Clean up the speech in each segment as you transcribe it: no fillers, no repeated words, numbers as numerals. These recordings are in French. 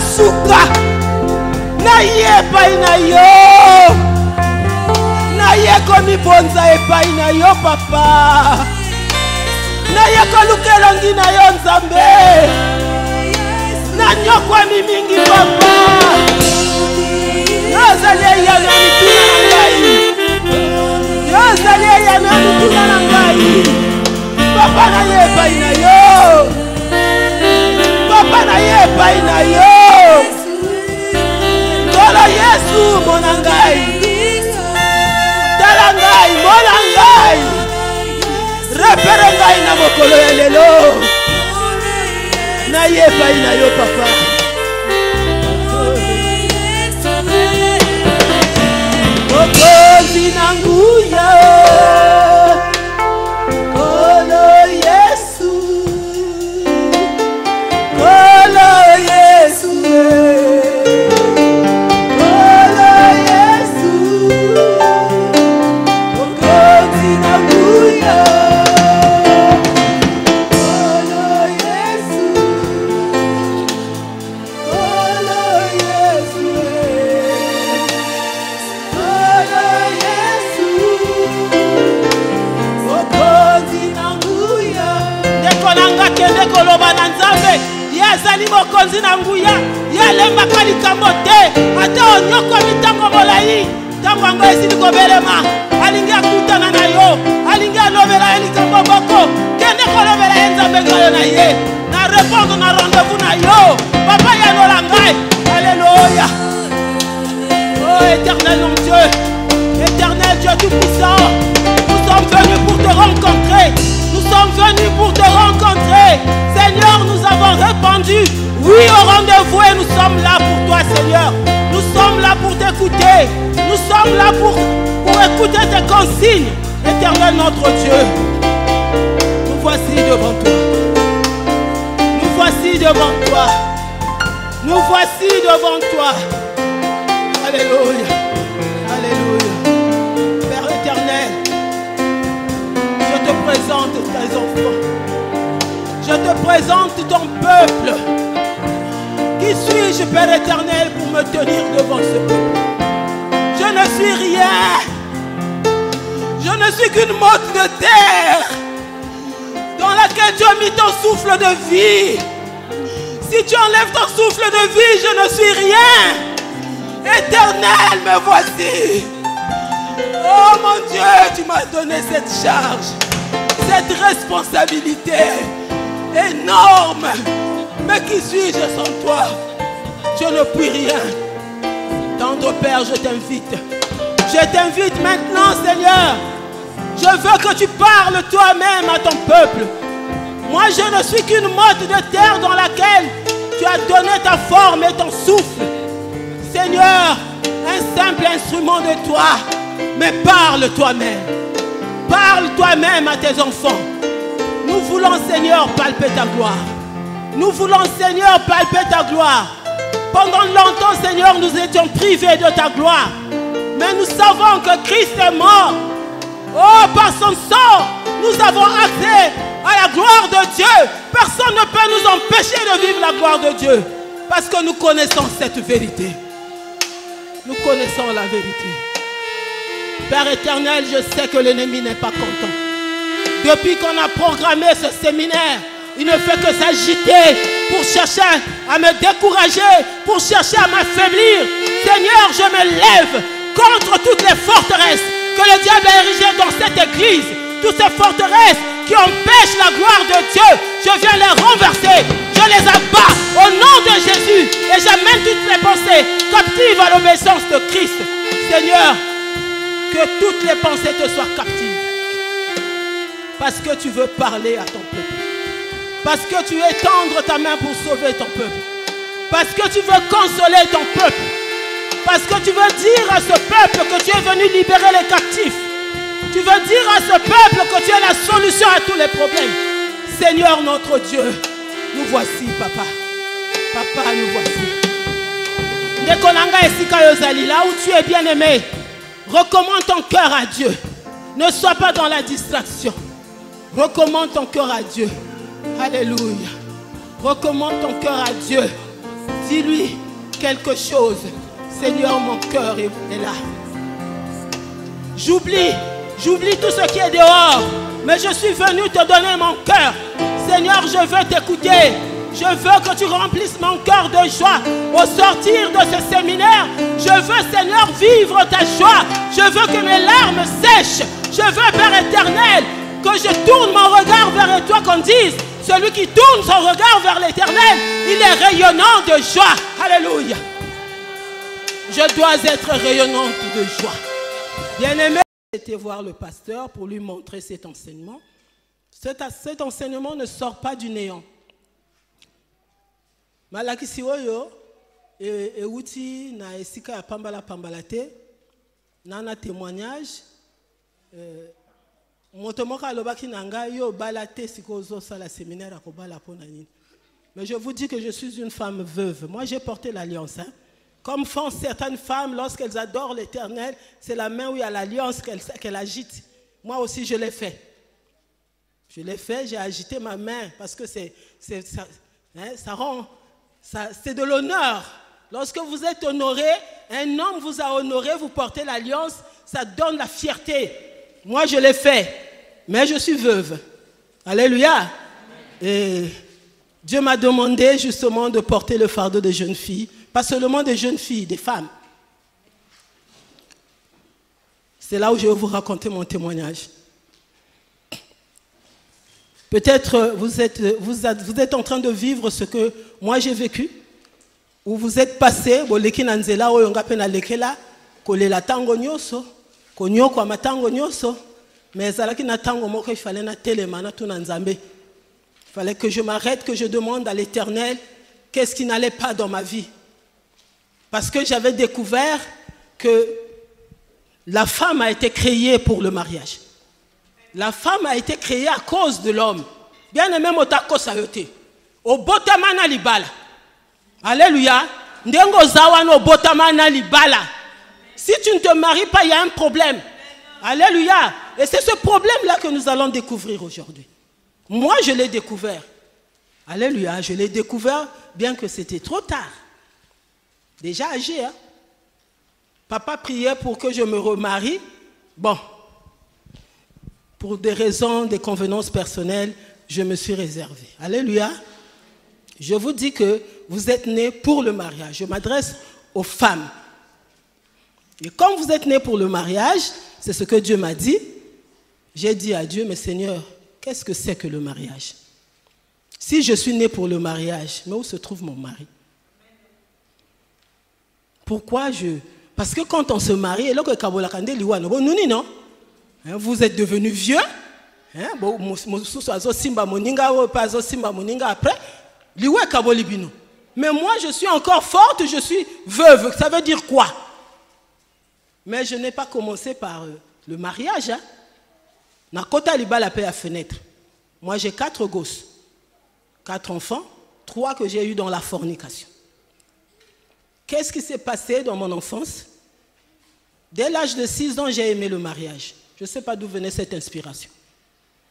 suka naye epai na yo naye komibonza epai na yo papa naye kolukelongi na yo nzambe nanyokwami mingi papa yozali eyano ya mituna na ngai yozali eyano ya mituna na ngai papa naye epai na yo papa naye epai na yo tala Yesu mona ngai tala ngai mona ngai repere ngai na mokolo ya lelo naye epai na yo papa mokonzi na nguya kolo Yesu kolo Yesu kolo Yesu mokonzi na nguya kende koloba na nzambe yazali mokonzi na nguya yalembaka likambo te ata onyokwa mitango molai ntango yango esili kobelema alingi akutana na yo alingi alobela ye likambo moko kende kolobela ye nzambe ngayo na ye na répondre na rendez-vous na yo papa yanola ngai alléluia oh éternel mon Dieu éternel Dieu tout-puissant nous sommes venus pour te rencontrer. Nous sommes venus pour te rencontrer. Seigneur, nous avons répondu oui au rendez-vous et nous sommes là pour toi, Seigneur. Nous sommes là pour t'écouter. Nous sommes là pour écouter tes consignes. Éternel notre Dieu, nous voici devant toi. Nous voici devant toi. Nous voici devant toi. Alléluia. Alléluia. Père éternel, je te présente tes enfants. Je te présente ton peuple. Qui suis-je, Père éternel, pour me tenir devant ce peuple? Je ne suis rien. Je ne suis qu'une motte de terre dans laquelle tu as mis ton souffle de vie. Si tu enlèves ton souffle de vie, je ne suis rien. Éternel, me voici. Oh mon Dieu, tu m'as donné cette charge, cette responsabilité énorme. Mais qui suis-je sans toi? Je ne puis rien. Tendre Père, je t'invite. Je t'invite maintenant, Seigneur. Je veux que tu parles toi-même à ton peuple. Moi, je ne suis qu'une motte de terre dans laquelle tu as donné ta forme et ton souffle. Seigneur, un simple instrument de toi. Mais parle toi-même. Parle toi-même à tes enfants. Nous voulons, Seigneur, palper ta gloire. Nous voulons, Seigneur, palper ta gloire. Pendant longtemps, Seigneur, nous étions privés de ta gloire. Mais nous savons que Christ est mort. Oh, par son sang, nous avons accès à la gloire de Dieu. Personne ne peut nous empêcher de vivre la gloire de Dieu. Parce que nous connaissons cette vérité. Nous connaissons la vérité. Père éternel, je sais que l'ennemi n'est pas content. Depuis qu'on a programmé ce séminaire, il ne fait que s'agiter pour chercher à me décourager, pour chercher à m'affaiblir. Seigneur, je me lève contre toutes les forteresses que le diable a érigées dans cette église. Toutes ces forteresses qui empêchent la gloire de Dieu, je viens les renverser. Je les abats au nom de Jésus et j'amène toutes les pensées captives à l'obéissance de Christ. Seigneur, que toutes les pensées te soient captives. Parce que tu veux parler à ton peuple. Parce que tu veux tendre ta main pour sauver ton peuple. Parce que tu veux consoler ton peuple. Parce que tu veux dire à ce peuple que tu es venu libérer les captifs. Tu veux dire à ce peuple que tu es la solution à tous les problèmes. Seigneur notre Dieu, nous voici, papa. Papa, nous voici. Ndekolanga esika yozali, là où tu es bien aimé, recommande ton cœur à Dieu. Ne sois pas dans la distraction. Recommande ton cœur à Dieu. Alléluia. Recommande ton cœur à Dieu. Dis-lui quelque chose. Seigneur, mon cœur est là. J'oublie tout ce qui est dehors. Mais je suis venu te donner mon cœur. Seigneur, je veux t'écouter. Je veux que tu remplisses mon cœur de joie. Au sortir de ce séminaire, je veux, Seigneur, vivre ta joie. Je veux que mes larmes sèchent. Je veux, Père éternel, que je tourne mon regard vers toi, qu'on dise, celui qui tourne son regard vers l'éternel, il est rayonnant de joie. Alléluia. Je dois être rayonnante de joie. Bien-aimé, j'ai été voir le pasteur pour lui montrer cet enseignement. Cet enseignement ne sort pas du néant. Malakisi oyo euti na esika ya pambala te nana témoignage moto moko alobaki na ngai yo bala te siko ozosala séminaire akobala pona nini. Mais je vous dis que je suis une femme veuve. Moi j'ai porté l'alliance. Comme font certaines femmes lorsqu'elles adorent l'Éternel, c'est la main où il y a l'alliance qu'elle agite. Moi aussi je l'ai fait. Je l'ai fait, j'ai agité ma main parce que ça rend... C'est de l'honneur. Lorsque vous êtes honoré, un homme vous a honoré, vous portez l'alliance, ça donne la fierté. Moi, je l'ai fait, mais je suis veuve. Alléluia. Et Dieu m'a demandé justement de porter le fardeau des jeunes filles, pas seulement des jeunes filles, des femmes. C'est là où je vais vous raconter mon témoignage. Peut-être vous êtes en train de vivre ce que moi j'ai vécu, ou vous êtes passé, mais il fallait que je m'arrête, que je demande à l'Éternel qu'est-ce qui n'allait pas dans ma vie. Parce que j'avais découvert que la femme a été créée pour le mariage. La femme a été créée à cause de l'homme. Bien aimé motako sayote. O botamana libala. Alléluia. Ndengo zawano botamana libala. Si tu ne te maries pas, il y a un problème. Alléluia. Et c'est ce problème-là que nous allons découvrir aujourd'hui. Moi, je l'ai découvert. Alléluia. Je l'ai découvert bien que c'était trop tard. Déjà âgé. Hein? Papa priait pour que je me remarie. Bon. Pour des raisons, des convenances personnelles, je me suis réservé. Alléluia. Je vous dis que vous êtes nés pour le mariage. Je m'adresse aux femmes. Et comme vous êtes nés pour le mariage, c'est ce que Dieu m'a dit. J'ai dit à Dieu, mais Seigneur, qu'est-ce que c'est que le mariage? Si je suis né pour le mariage, mais où se trouve mon mari? Pourquoi Parce que quand on se marie, non? Vous êtes devenu vieux. Mais moi, je suis encore forte, je suis veuve. Ça veut dire quoi? Mais je n'ai pas commencé par le mariage. Moi, j'ai 4 gosses, 4 enfants, 3 que j'ai eus dans la fornication. Qu'est-ce qui s'est passé dans mon enfance? Dès l'âge de 6 ans, j'ai aimé le mariage. Je ne sais pas d'où venait cette inspiration.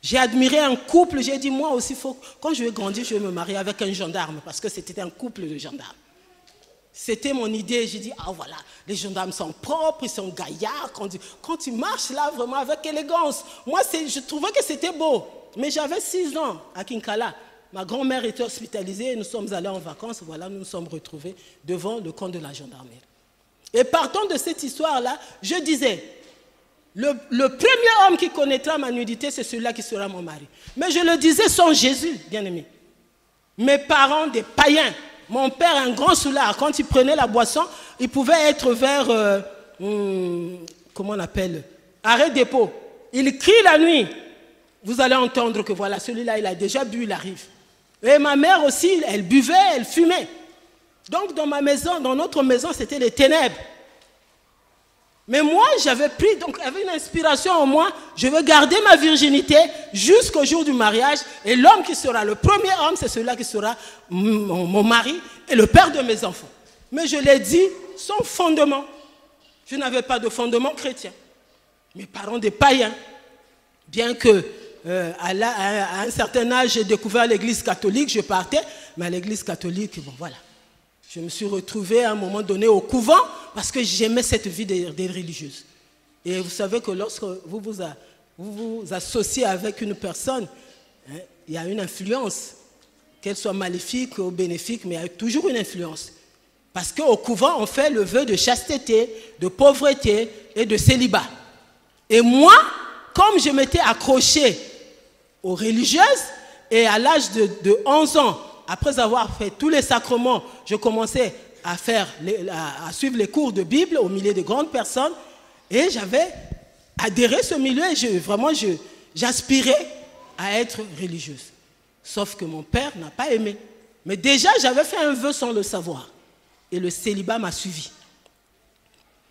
J'ai admiré un couple, j'ai dit, moi aussi, quand je vais grandir, je vais me marier avec un gendarme, parce que c'était un couple de gendarmes. C'était mon idée, j'ai dit, ah voilà, les gendarmes sont propres, ils sont gaillards, quand tu marches là, vraiment avec élégance. Moi, je trouvais que c'était beau, mais j'avais 6 ans à Kinkala. Ma grand-mère était hospitalisée, et nous sommes allés en vacances, voilà, nous nous sommes retrouvés devant le camp de la gendarmerie. Et partant de cette histoire-là, je disais, le premier homme qui connaîtra ma nudité, c'est celui-là qui sera mon mari. Mais je le disais sans Jésus, bien-aimé. Mes parents, des païens. Mon père, un grand soulard, quand il prenait la boisson, il pouvait être vers, comment on appelle, arrêt dépôt. Il crie la nuit. Vous allez entendre que voilà, celui-là, il a déjà bu, il arrive. Et ma mère aussi, elle buvait, elle fumait. Donc dans ma maison, dans notre maison, c'était les ténèbres. Mais moi, j'avais pris, donc avec une inspiration en moi, je veux garder ma virginité jusqu'au jour du mariage. Et l'homme qui sera le premier homme, c'est celui-là qui sera mon mari et le père de mes enfants. Mais je l'ai dit sans fondement. Je n'avais pas de fondement chrétien. Mes parents des païens. Bien que à un certain âge, j'ai découvert l'église catholique, je partais, mais à l'église catholique, bon voilà. je me suis retrouvée à un moment donné au couvent parce que j'aimais cette vie des religieuses. Et vous savez que lorsque vous vous associez avec une personne, hein, il y a une influence, qu'elle soit maléfique ou bénéfique, mais il y a toujours une influence. Parce qu'au couvent, on fait le vœu de chasteté, de pauvreté et de célibat. Et moi, comme je m'étais accrochée aux religieuses, et à l'âge de 11 ans, après avoir fait tous les sacrements, je commençais à suivre les cours de Bible au milieu de grandes personnes, et j'avais adhéré à ce milieu, et j'aspirais à être religieuse. Sauf que mon père n'a pas aimé. Mais déjà, j'avais fait un vœu sans le savoir. Et le célibat m'a suivi.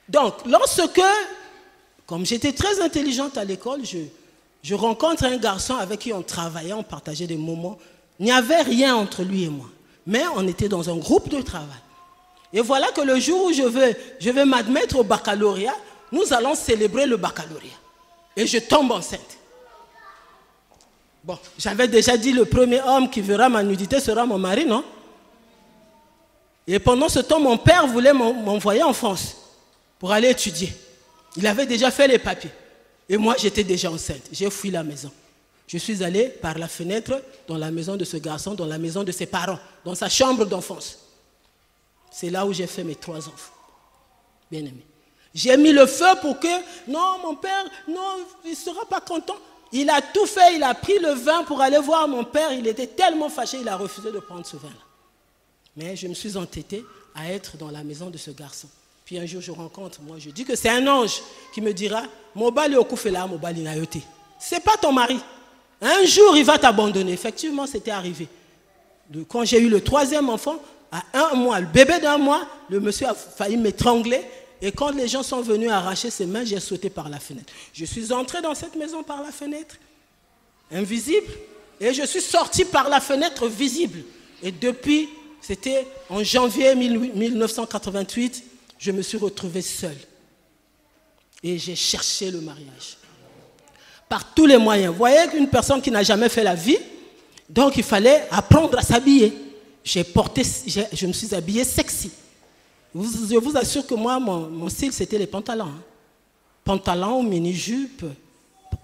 Donc, comme j'étais très intelligente à l'école, je rencontre un garçon avec qui on travaillait, on partageait des moments. Il n'y avait rien entre lui et moi. Mais on était dans un groupe de travail. Et voilà que le jour où je vais m'admettre au baccalauréat, nous allons célébrer le baccalauréat. Et je tombe enceinte. Bon, j'avais déjà dit le premier homme qui verra ma nudité sera mon mari, non? Et pendant ce temps, mon père voulait m'envoyer en France pour aller étudier. Il avait déjà fait les papiers. Et moi, j'étais déjà enceinte. J'ai fui la maison. Je suis allée par la fenêtre dans la maison de ce garçon, dans la maison de ses parents, dans sa chambre d'enfance. C'est là où j'ai fait mes 3 enfants. Bien aimé. J'ai mis le feu pour que, non, mon père, non, il ne sera pas content. Il a tout fait, il a pris le vin pour aller voir mon père. Il était tellement fâché, il a refusé de prendre ce vin-là. Mais je me suis entêtée à être dans la maison de ce garçon. Puis un jour, je rencontre, je dis que c'est un ange qui me dira, Mobali Okufela, Mobali Nayote. Ce n'est pas ton mari. Un jour, il va t'abandonner. Effectivement, c'était arrivé. Quand j'ai eu le 3e enfant, à 1 mois, le bébé d'1 mois, le monsieur a failli m'étrangler. Et quand les gens sont venus arracher ses mains, j'ai sauté par la fenêtre. Je suis entré dans cette maison par la fenêtre, invisible, et je suis sorti par la fenêtre visible. Et depuis, c'était en janvier 1988, je me suis retrouvé seule. Et j'ai cherché le mariage. Par tous les moyens. Vous voyez une personne qui n'a jamais fait la vie, donc il fallait apprendre à s'habiller. Je me suis habillée sexy. Je vous assure que moi, mon style, c'était les pantalons. Hein. Pantalons ou mini-jupes,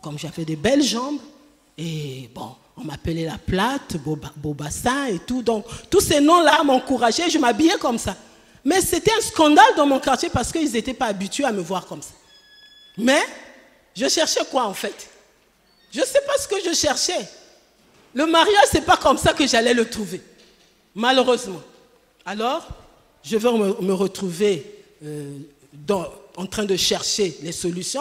comme j'avais des belles jambes. Et bon, on m'appelait la plate, beau bassin et tout. Donc, tous ces noms-là m'encourageaient, je m'habillais comme ça. Mais c'était un scandale dans mon quartier parce qu'ils n'étaient pas habitués à me voir comme ça. Mais, je cherchais quoi en fait? Je ne sais pas ce que je cherchais. Le mariage, ce n'est pas comme ça que j'allais le trouver. Malheureusement. Alors, je vais me retrouver en train de chercher les solutions.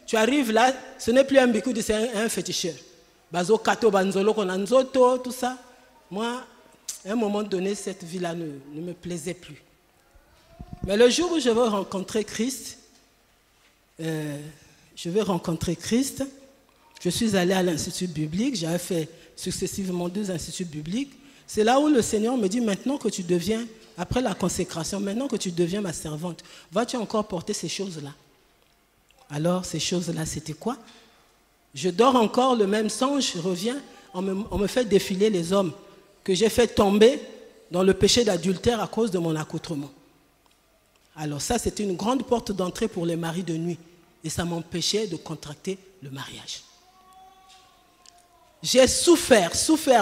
Tu arrives là, ce n'est plus un bikoudi, c'est un féticheur. Tout ça. Moi, à un moment donné, cette vie-là ne me plaisait plus. Mais le jour où je vais rencontrer Christ, je suis allé à l'institut biblique, j'avais fait successivement 2 instituts bibliques. C'est là où le Seigneur me dit, maintenant que tu deviens, après la consécration, maintenant que tu deviens ma servante, vas-tu encore porter ces choses-là? Alors, ces choses-là, c'était quoi? Je dors encore le même songe, je reviens, on me fait défiler les hommes que j'ai fait tomber dans le péché d'adultère à cause de mon accoutrement. Alors ça, c'était une grande porte d'entrée pour les maris de nuit. Et ça m'empêchait de contracter le mariage. J'ai souffert,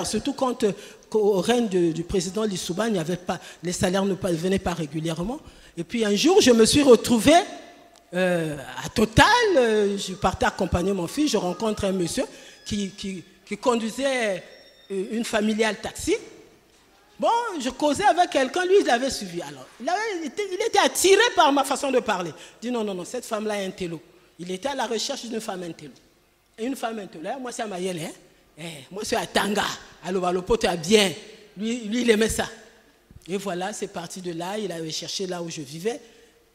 surtout quand au règne du président Lissouba, il n'y avait pas, les salaires ne venaient pas régulièrement. Et puis un jour, je me suis retrouvée à Total, je partais accompagner mon fils, je rencontre un monsieur qui conduisait une familiale taxi. Bon, je causais avec quelqu'un, lui, il l'avait suivi. Alors, il était attiré par ma façon de parler. Il dit non, cette femme-là est un télo. Il était à la recherche d'une femme intello. Et une femme intello, moi c'est à Mayele, hein? Moi c'est à Tanga, alors le pote est bien. Lui, il aimait ça. Et voilà, c'est parti de là, il avait cherché là où je vivais.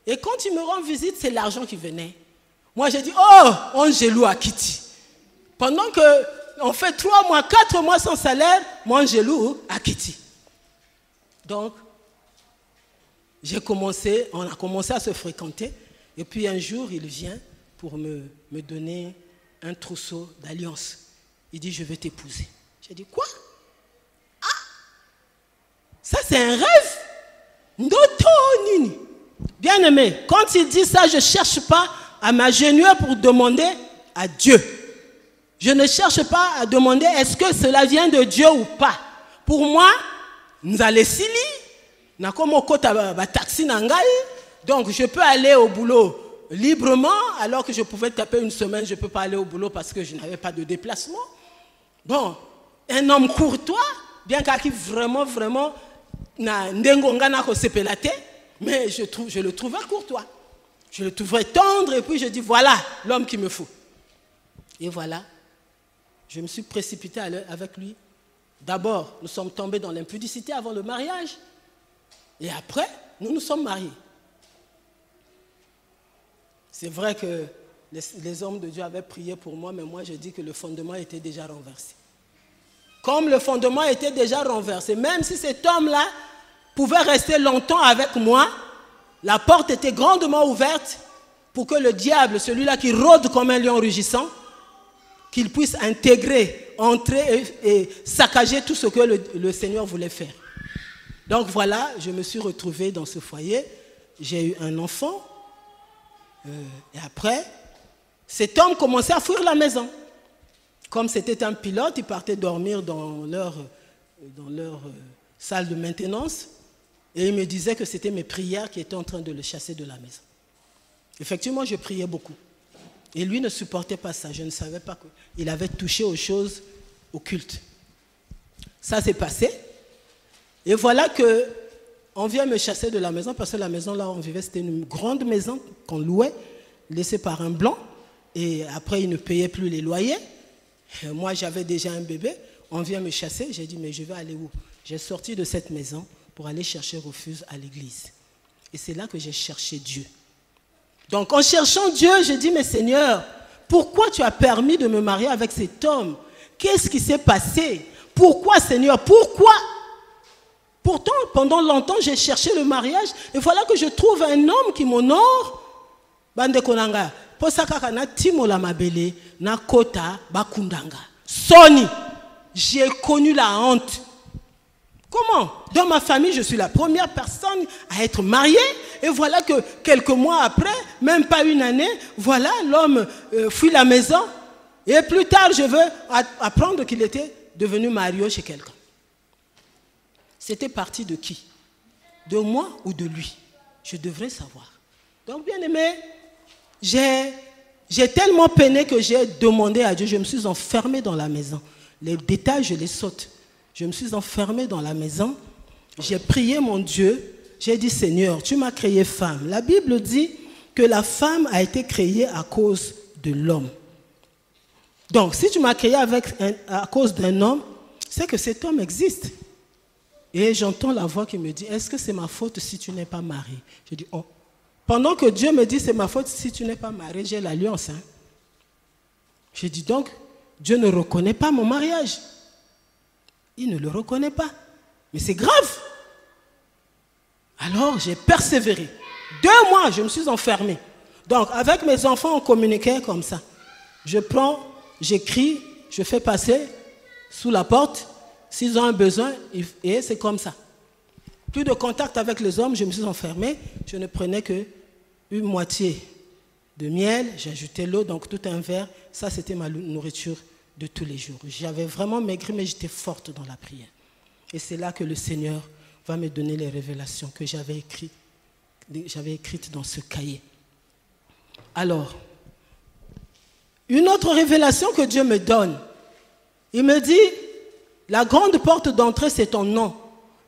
Et quand il me rend visite, c'est l'argent qui venait. Moi j'ai dit, oh, Angelou à Kitty. Pendant qu'on fait 3 mois, 4 mois sans salaire, moi Angelou à Kitty. Donc, on a commencé à se fréquenter. Et puis un jour, il vient pour me donner un trousseau d'alliance. Il dit, je vais t'épouser. J'ai dit, quoi? Ah, ça c'est un rêve? Ndoto nini? Bien aimé, quand il dit ça, je ne cherche pas à m'agenouiller pour demander à Dieu. Je ne cherche pas à demander est-ce que cela vient de Dieu ou pas. Pour moi, nous allons sili, na komo kota ba taxi nangai, donc je peux aller au boulot librement, alors que je pouvais taper une semaine, je ne peux pas aller au boulot parce que je n'avais pas de déplacement. Bon, un homme courtois, bien qu'il vraiment, na ndengongana ko sepelate, mais je le trouvais courtois. Je le trouvais tendre et puis je dis voilà l'homme qu'il me faut. Et voilà, je me suis précipité avec lui. D'abord, nous sommes tombés dans l'impudicité avant le mariage. Et après, nous nous sommes mariés. C'est vrai que les hommes de Dieu avaient prié pour moi, mais moi je dis que le fondement était déjà renversé. Comme le fondement était déjà renversé, même si cet homme-là pouvait rester longtemps avec moi, la porte était grandement ouverte pour que le diable, celui-là qui rôde comme un lion rugissant, qu'il puisse intégrer, entrer et saccager tout ce que le Seigneur voulait faire. Donc voilà, je me suis retrouvé dans ce foyer, j'ai eu un enfant, et après, cet homme commençait à fuir la maison. Comme c'était un pilote, il partait dormir dans leur salle de maintenance, et il me disait que c'était mes prières qui étaient en train de le chasser de la maison. Effectivement, je priais beaucoup. Et lui ne supportait pas ça. Je ne savais pas qu'il avait touché aux choses occultes. Ça s'est passé. Et voilà qu'on vient me chasser de la maison, parce que la maison là où on vivait, c'était une grande maison qu'on louait, laissée par un blanc. Et après, il ne payait plus les loyers. Et moi, j'avais déjà un bébé. On vient me chasser. J'ai dit, mais je vais aller où? J'ai sorti de cette maison pour aller chercher refuge à l'église. Et c'est là que j'ai cherché Dieu. Donc, en cherchant Dieu, j'ai dit, mais Seigneur, pourquoi tu as permis de me marier avec cet homme? Qu'est-ce qui s'est passé? Pourquoi, Seigneur? Pourquoi? Pourtant, pendant longtemps, j'ai cherché le mariage. Et voilà que je trouve un homme qui m'honore. Bande konanga. Posaka na timola mabele na kota bakundanga. Soni, j'ai connu la honte. Comment? Dans ma famille, je suis la première personne à être mariée. Et voilà que quelques mois après, même pas une année, voilà, l'homme fuit la maison. Et plus tard, je veux apprendre qu'il était devenu marié chez quelqu'un. C'était parti de qui? De moi ou de lui? Je devrais savoir. Donc, bien aimé, j'ai tellement peiné que j'ai demandé à Dieu. Je me suis enfermée dans la maison. Les détails, je les saute. Je me suis enfermée dans la maison. J'ai prié mon Dieu. J'ai dit, Seigneur, tu m'as créé femme. La Bible dit que la femme a été créée à cause de l'homme. Donc, si tu m'as créé à cause d'un homme, c'est que cet homme existe. Et j'entends la voix qui me dit, est-ce que c'est ma faute si tu n'es pas marié? Je dis, oh. Pendant que Dieu me dit, c'est ma faute si tu n'es pas marié, j'ai l'alliance. Hein. Je dis donc, Dieu ne reconnaît pas mon mariage. Il ne le reconnaît pas. Mais c'est grave. Alors, j'ai persévéré. 2 mois, je me suis enfermé. Donc, avec mes enfants, on communiquait comme ça. Je prends, j'écris, je fais passer sous la porte, s'ils ont un besoin, et c'est comme ça. Plus de contact avec les hommes, je me suis enfermé. Je ne prenais qu'une moitié de miel, j'ajoutais l'eau, donc tout un verre. Ça, c'était ma nourriture de tous les jours. J'avais vraiment maigri, mais j'étais forte dans la prière. Et c'est là que le Seigneur va me donner les révélations que j'avais écrites dans ce cahier. Alors, une autre révélation que Dieu me donne, il me dit, la grande porte d'entrée, c'est ton nom.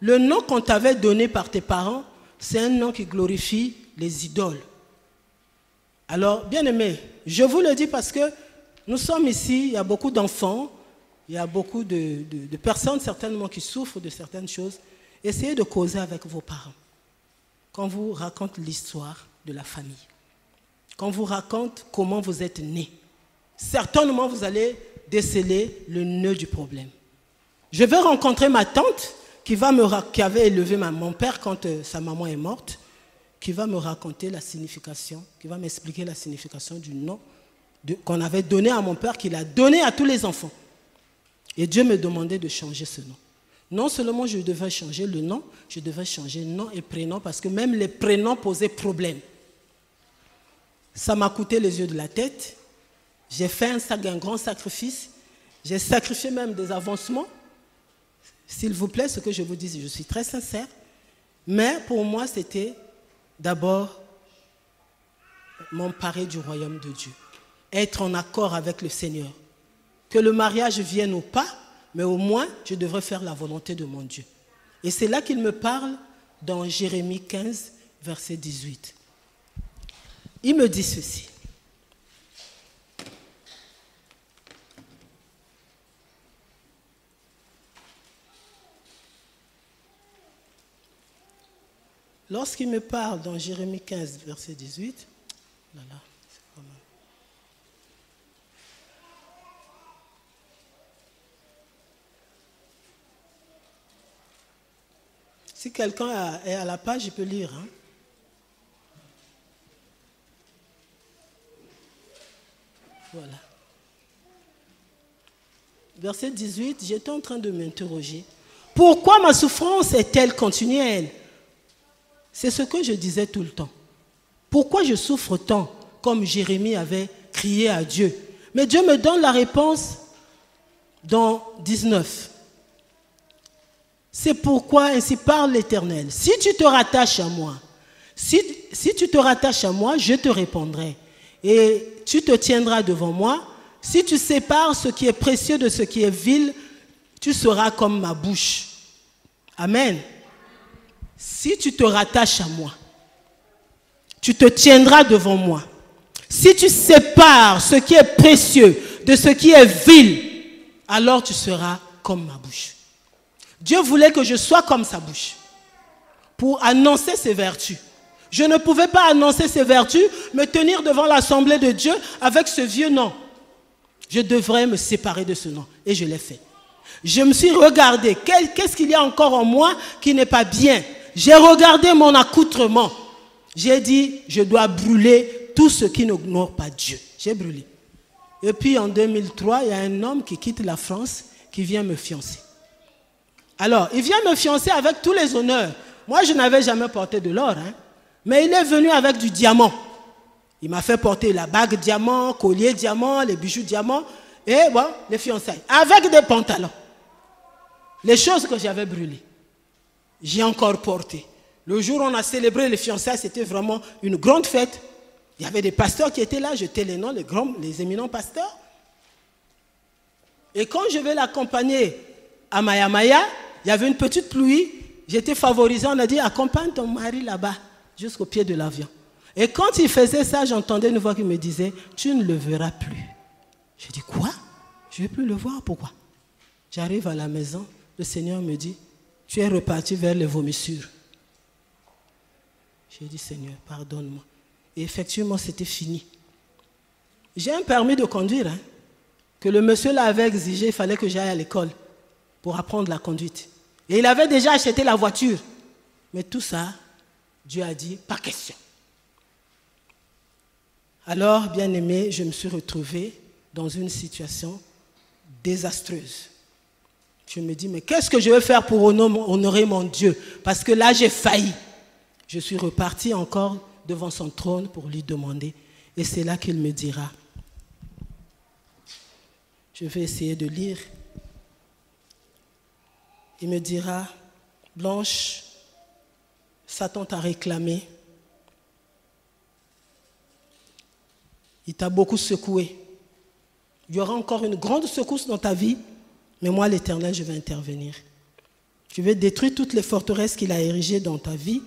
Le nom qu'on t'avait donné par tes parents, c'est un nom qui glorifie les idoles. Alors, bien aimé, je vous le dis parce que nous sommes ici, il y a beaucoup d'enfants, il y a beaucoup de personnes certainement qui souffrent de certaines choses. Essayez de causer avec vos parents. Quand vous racontez l'histoire de la famille, quand vous racontez comment vous êtes né, certainement vous allez déceler le nœud du problème. Je vais rencontrer ma tante qui avait élevé mon père quand sa maman est morte, qui va me raconter la signification, qui va m'expliquer la signification du nom qu'on avait donné à mon père, qu'il a donné à tous les enfants. Et Dieu me demandait de changer ce nom. Non seulement je devais changer le nom, je devais changer nom et prénom parce que même les prénoms posaient problème. Ça m'a coûté les yeux de la tête. J'ai fait un grand sacrifice. J'ai sacrifié même des avancements. S'il vous plaît, ce que je vous dis, je suis très sincère. Mais pour moi, c'était d'abord m'emparer du royaume de Dieu. Être en accord avec le Seigneur. Que le mariage vienne ou pas, mais au moins, je devrais faire la volonté de mon Dieu. Et c'est là qu'il me parle dans Jérémie 15, verset 18. Il me dit ceci. Lorsqu'il me parle dans Jérémie 15, verset 18, là, c'est pas mal. Si quelqu'un est à la page, il peut lire. Hein? Voilà. Verset 18, j'étais en train de m'interroger. Pourquoi ma souffrance est-elle continuelle? C'est ce que je disais tout le temps. Pourquoi je souffre tant, comme Jérémie avait crié à Dieu? Mais Dieu me donne la réponse dans 19. C'est pourquoi ainsi parle l'Éternel. Si tu te rattaches à moi, si tu te rattaches à moi, je te répondrai. Et tu te tiendras devant moi. Si tu sépares ce qui est précieux de ce qui est vil, tu seras comme ma bouche. Amen. Si tu te rattaches à moi, tu te tiendras devant moi. Si tu sépares ce qui est précieux de ce qui est vil, alors tu seras comme ma bouche. Dieu voulait que je sois comme sa bouche pour annoncer ses vertus. Je ne pouvais pas annoncer ses vertus, me tenir devant l'assemblée de Dieu avec ce vieux nom. Je devrais me séparer de ce nom. Et je l'ai fait. Je me suis regardé. Qu'est-ce qu'il y a encore en moi qui n'est pas bien? J'ai regardé mon accoutrement. J'ai dit, je dois brûler tout ce qui n'honore pas Dieu. J'ai brûlé. Et puis en 2003, il y a un homme qui quitte la France qui vient me fiancer. Alors, il vient me fiancer avec tous les honneurs. Moi, je n'avais jamais porté de l'or. Hein. Mais il est venu avec du diamant. Il m'a fait porter la bague diamant, collier diamant, les bijoux diamant. Et bon, les fiançailles. Avec des pantalons. Les choses que j'avais brûlées. J'ai encore porté. Le jour où on a célébré les fiançailles, c'était vraiment une grande fête. Il y avait des pasteurs qui étaient là, j'étais les noms, les éminents pasteurs. Et quand je vais l'accompagner à Maya, il y avait une petite pluie. J'étais favorisé, on a dit, accompagne ton mari là-bas, jusqu'au pied de l'avion. Et quand il faisait ça, j'entendais une voix qui me disait, tu ne le verras plus. Je dis, quoi? Je ne vais plus le voir, pourquoi? J'arrive à la maison, le Seigneur me dit, tu es reparti vers les vomissures. J'ai dit, Seigneur, pardonne-moi. Et effectivement, c'était fini. J'ai un permis de conduire, hein, que le monsieur là avait exigé, il fallait que j'aille à l'école pour apprendre la conduite. Et il avait déjà acheté la voiture. Mais tout ça, Dieu a dit, pas question. Alors, bien aimé, je me suis retrouvé dans une situation désastreuse. Je me dis, mais qu'est-ce que je vais faire pour honorer mon Dieu? Parce que là, j'ai failli. Je suis reparti encore devant son trône pour lui demander. Et c'est là qu'il me dira. Je vais essayer de lire. Il me dira, Blanche, Satan t'a réclamé. Il t'a beaucoup secoué. Il y aura encore une grande secousse dans ta vie, mais moi, l'Éternel, je vais intervenir. Je vais détruire toutes les forteresses qu'il a érigées dans ta vie,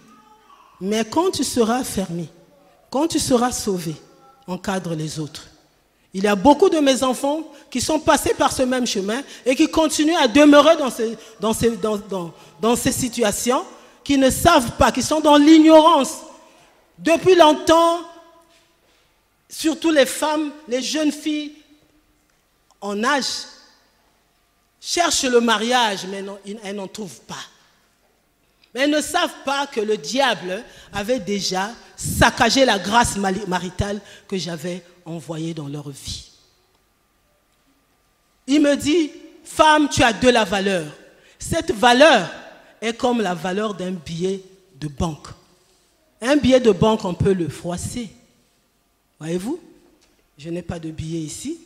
mais quand tu seras affermi, quand tu seras sauvé, encadre les autres. Il y a beaucoup de mes enfants qui sont passés par ce même chemin et qui continuent à demeurer dans ces situations, qui ne savent pas, qui sont dans l'ignorance. Depuis longtemps, surtout les femmes, les jeunes filles en âge, cherchent le mariage, mais non, elles n'en trouvent pas. Mais elles ne savent pas que le diable avait déjà saccagé la grâce maritale que j'avais envoyée dans leur vie. Il me dit, femme, tu as de la valeur. Cette valeur est comme la valeur d'un billet de banque. Un billet de banque, on peut le froisser. Voyez-vous? Je n'ai pas de billet ici.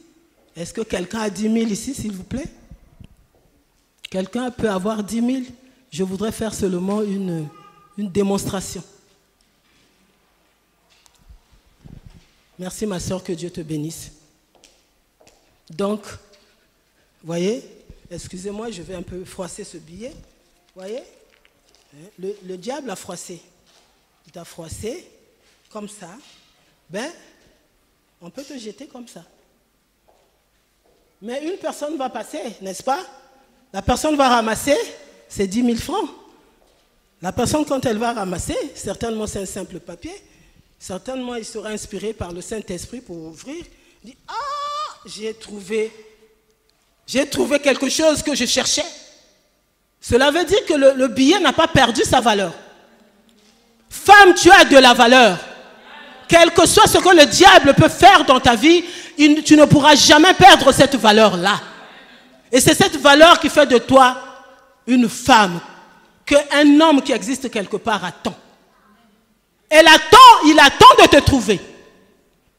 Est-ce que quelqu'un a 10 000 ici, s'il vous plaît? Quelqu'un peut avoir 10 000? Je voudrais faire seulement une démonstration. Merci ma soeur, que Dieu te bénisse. Donc, voyez, excusez-moi, je vais un peu froisser ce billet. Voyez, le diable a froissé. Il t'a froissé, comme ça. Ben, on peut te jeter comme ça. Mais une personne va passer, n'est-ce pas? La personne va ramasser ses 10 000 francs. La personne, quand elle va ramasser, certainement c'est un simple papier, certainement il sera inspiré par le Saint-Esprit pour ouvrir. Il dit, ah, j'ai trouvé quelque chose que je cherchais. Cela veut dire que le billet n'a pas perdu sa valeur. Femme, tu as de la valeur. Quel que soit ce que le diable peut faire dans ta vie, tu ne pourras jamais perdre cette valeur-là. Et c'est cette valeur qui fait de toi une femme qu'un homme qui existe quelque part attend. Il attend de te trouver.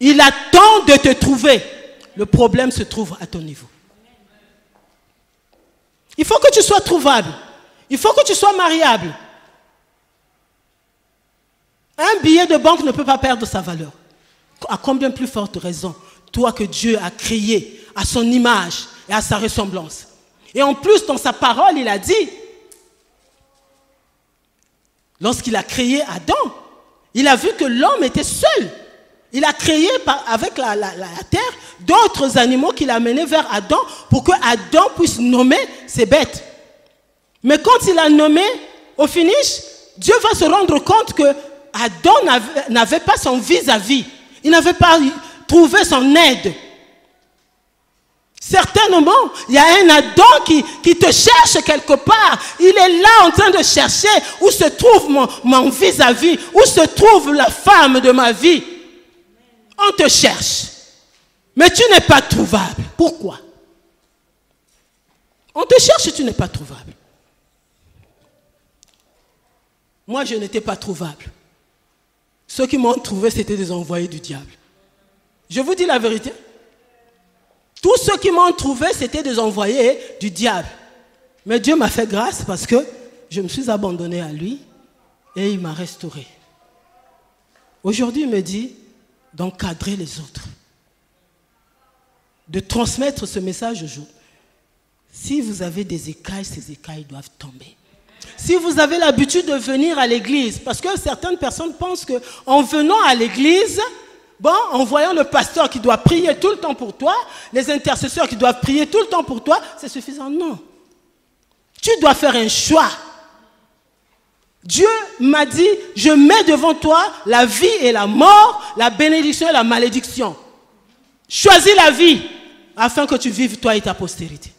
Il attend de te trouver. Le problème se trouve à ton niveau. Il faut que tu sois trouvable. Il faut que tu sois mariable. Un billet de banque ne peut pas perdre sa valeur. À combien plus forte raison, toi que Dieu a créé à son image et à sa ressemblance. Et en plus, dans sa parole, il a dit, lorsqu'il a créé Adam, il a vu que l'homme était seul. Il a créé avec la terre d'autres animaux qu'il a menés vers Adam pour que Adam puisse nommer ses bêtes. Mais quand il a nommé, au finish, Dieu va se rendre compte que Adam n'avait pas son vis-à-vis. Il n'avait pas trouvé son aide. Certainement, il y a un Adam qui te cherche quelque part. Il est là en train de chercher où se trouve mon vis-à-vis, où se trouve la femme de ma vie. On te cherche. Mais tu n'es pas trouvable. Pourquoi? On te cherche et tu n'es pas trouvable. Moi, je n'étais pas trouvable. Ceux qui m'ont trouvé, c'était des envoyés du diable. Je vous dis la vérité. Tous ceux qui m'ont trouvé, c'était des envoyés du diable. Mais Dieu m'a fait grâce parce que je me suis abandonné à lui et il m'a restauré. Aujourd'hui, il me dit d'encadrer les autres, de transmettre ce message aux autres. Si vous avez des écailles, ces écailles doivent tomber. Si vous avez l'habitude de venir à l'église, parce que certaines personnes pensent qu'en venant à l'église, en voyant le pasteur qui doit prier tout le temps pour toi, les intercesseurs qui doivent prier tout le temps pour toi, c'est suffisant. Non. Tu dois faire un choix. Dieu m'a dit, je mets devant toi la vie et la mort, la bénédiction et la malédiction. Choisis la vie afin que tu vives toi et ta postérité.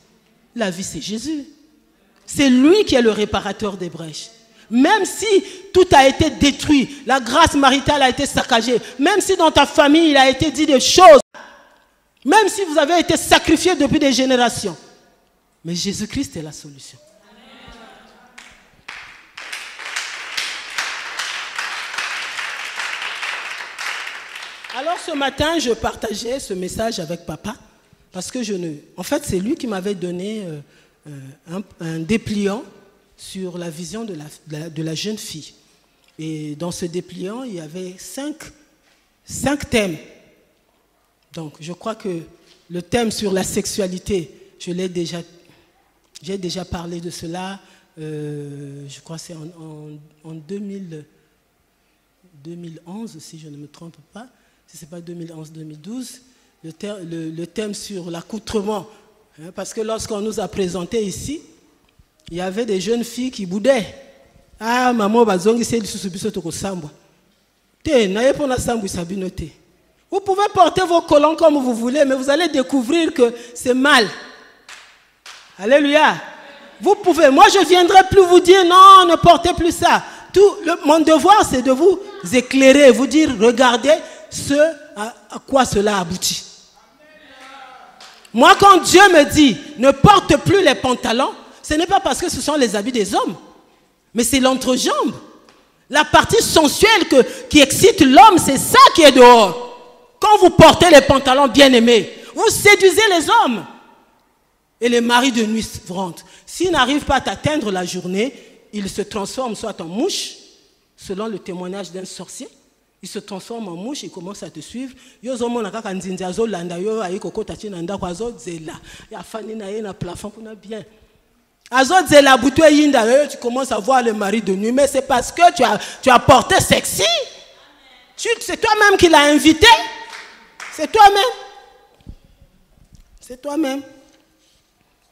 La vie, c'est Jésus. C'est lui qui est le réparateur des brèches. Même si tout a été détruit, la grâce maritale a été saccagée, même si dans ta famille il a été dit des choses, même si vous avez été sacrifiés depuis des générations, mais Jésus-Christ est la solution. Alors ce matin, je partageais ce message avec papa, parce que en fait c'est lui qui m'avait donné un dépliant sur la vision de la jeune fille. Et dans ce dépliant, il y avait cinq thèmes. Donc, je crois que le thème sur la sexualité, j'ai déjà parlé de cela, je crois que c'est en 2011, si je ne me trompe pas, si ce n'est pas 2011-2012, le thème sur l'accoutrement. Parce que lorsqu'on nous a présenté ici, il y avait des jeunes filles qui boudaient. Ah, maman, vous pouvez porter vos collants comme vous voulez, mais vous allez découvrir que c'est mal. Alléluia. Vous pouvez, moi je ne viendrai plus vous dire non, ne portez plus ça. Mon devoir, c'est de vous éclairer, vous dire, regardez à quoi cela aboutit. Moi, quand Dieu me dit, ne porte plus les pantalons, ce n'est pas parce que ce sont les habits des hommes, mais c'est l'entrejambe. La partie sensuelle qui excite l'homme, c'est ça qui est dehors. Quand vous portez les pantalons bien-aimés, vous séduisez les hommes. Et les maris de nuit rentrent. S'ils n'arrivent pas à t'atteindre la journée, ils se transforment soit en mouche, selon le témoignage d'un sorcier. Ils se transforment en mouche, ils commencent à te suivre. Tu commences à voir le mari de nuit, mais c'est parce que tu as porté sexy. C'est toi-même qui l'as invité. C'est toi-même. C'est toi-même.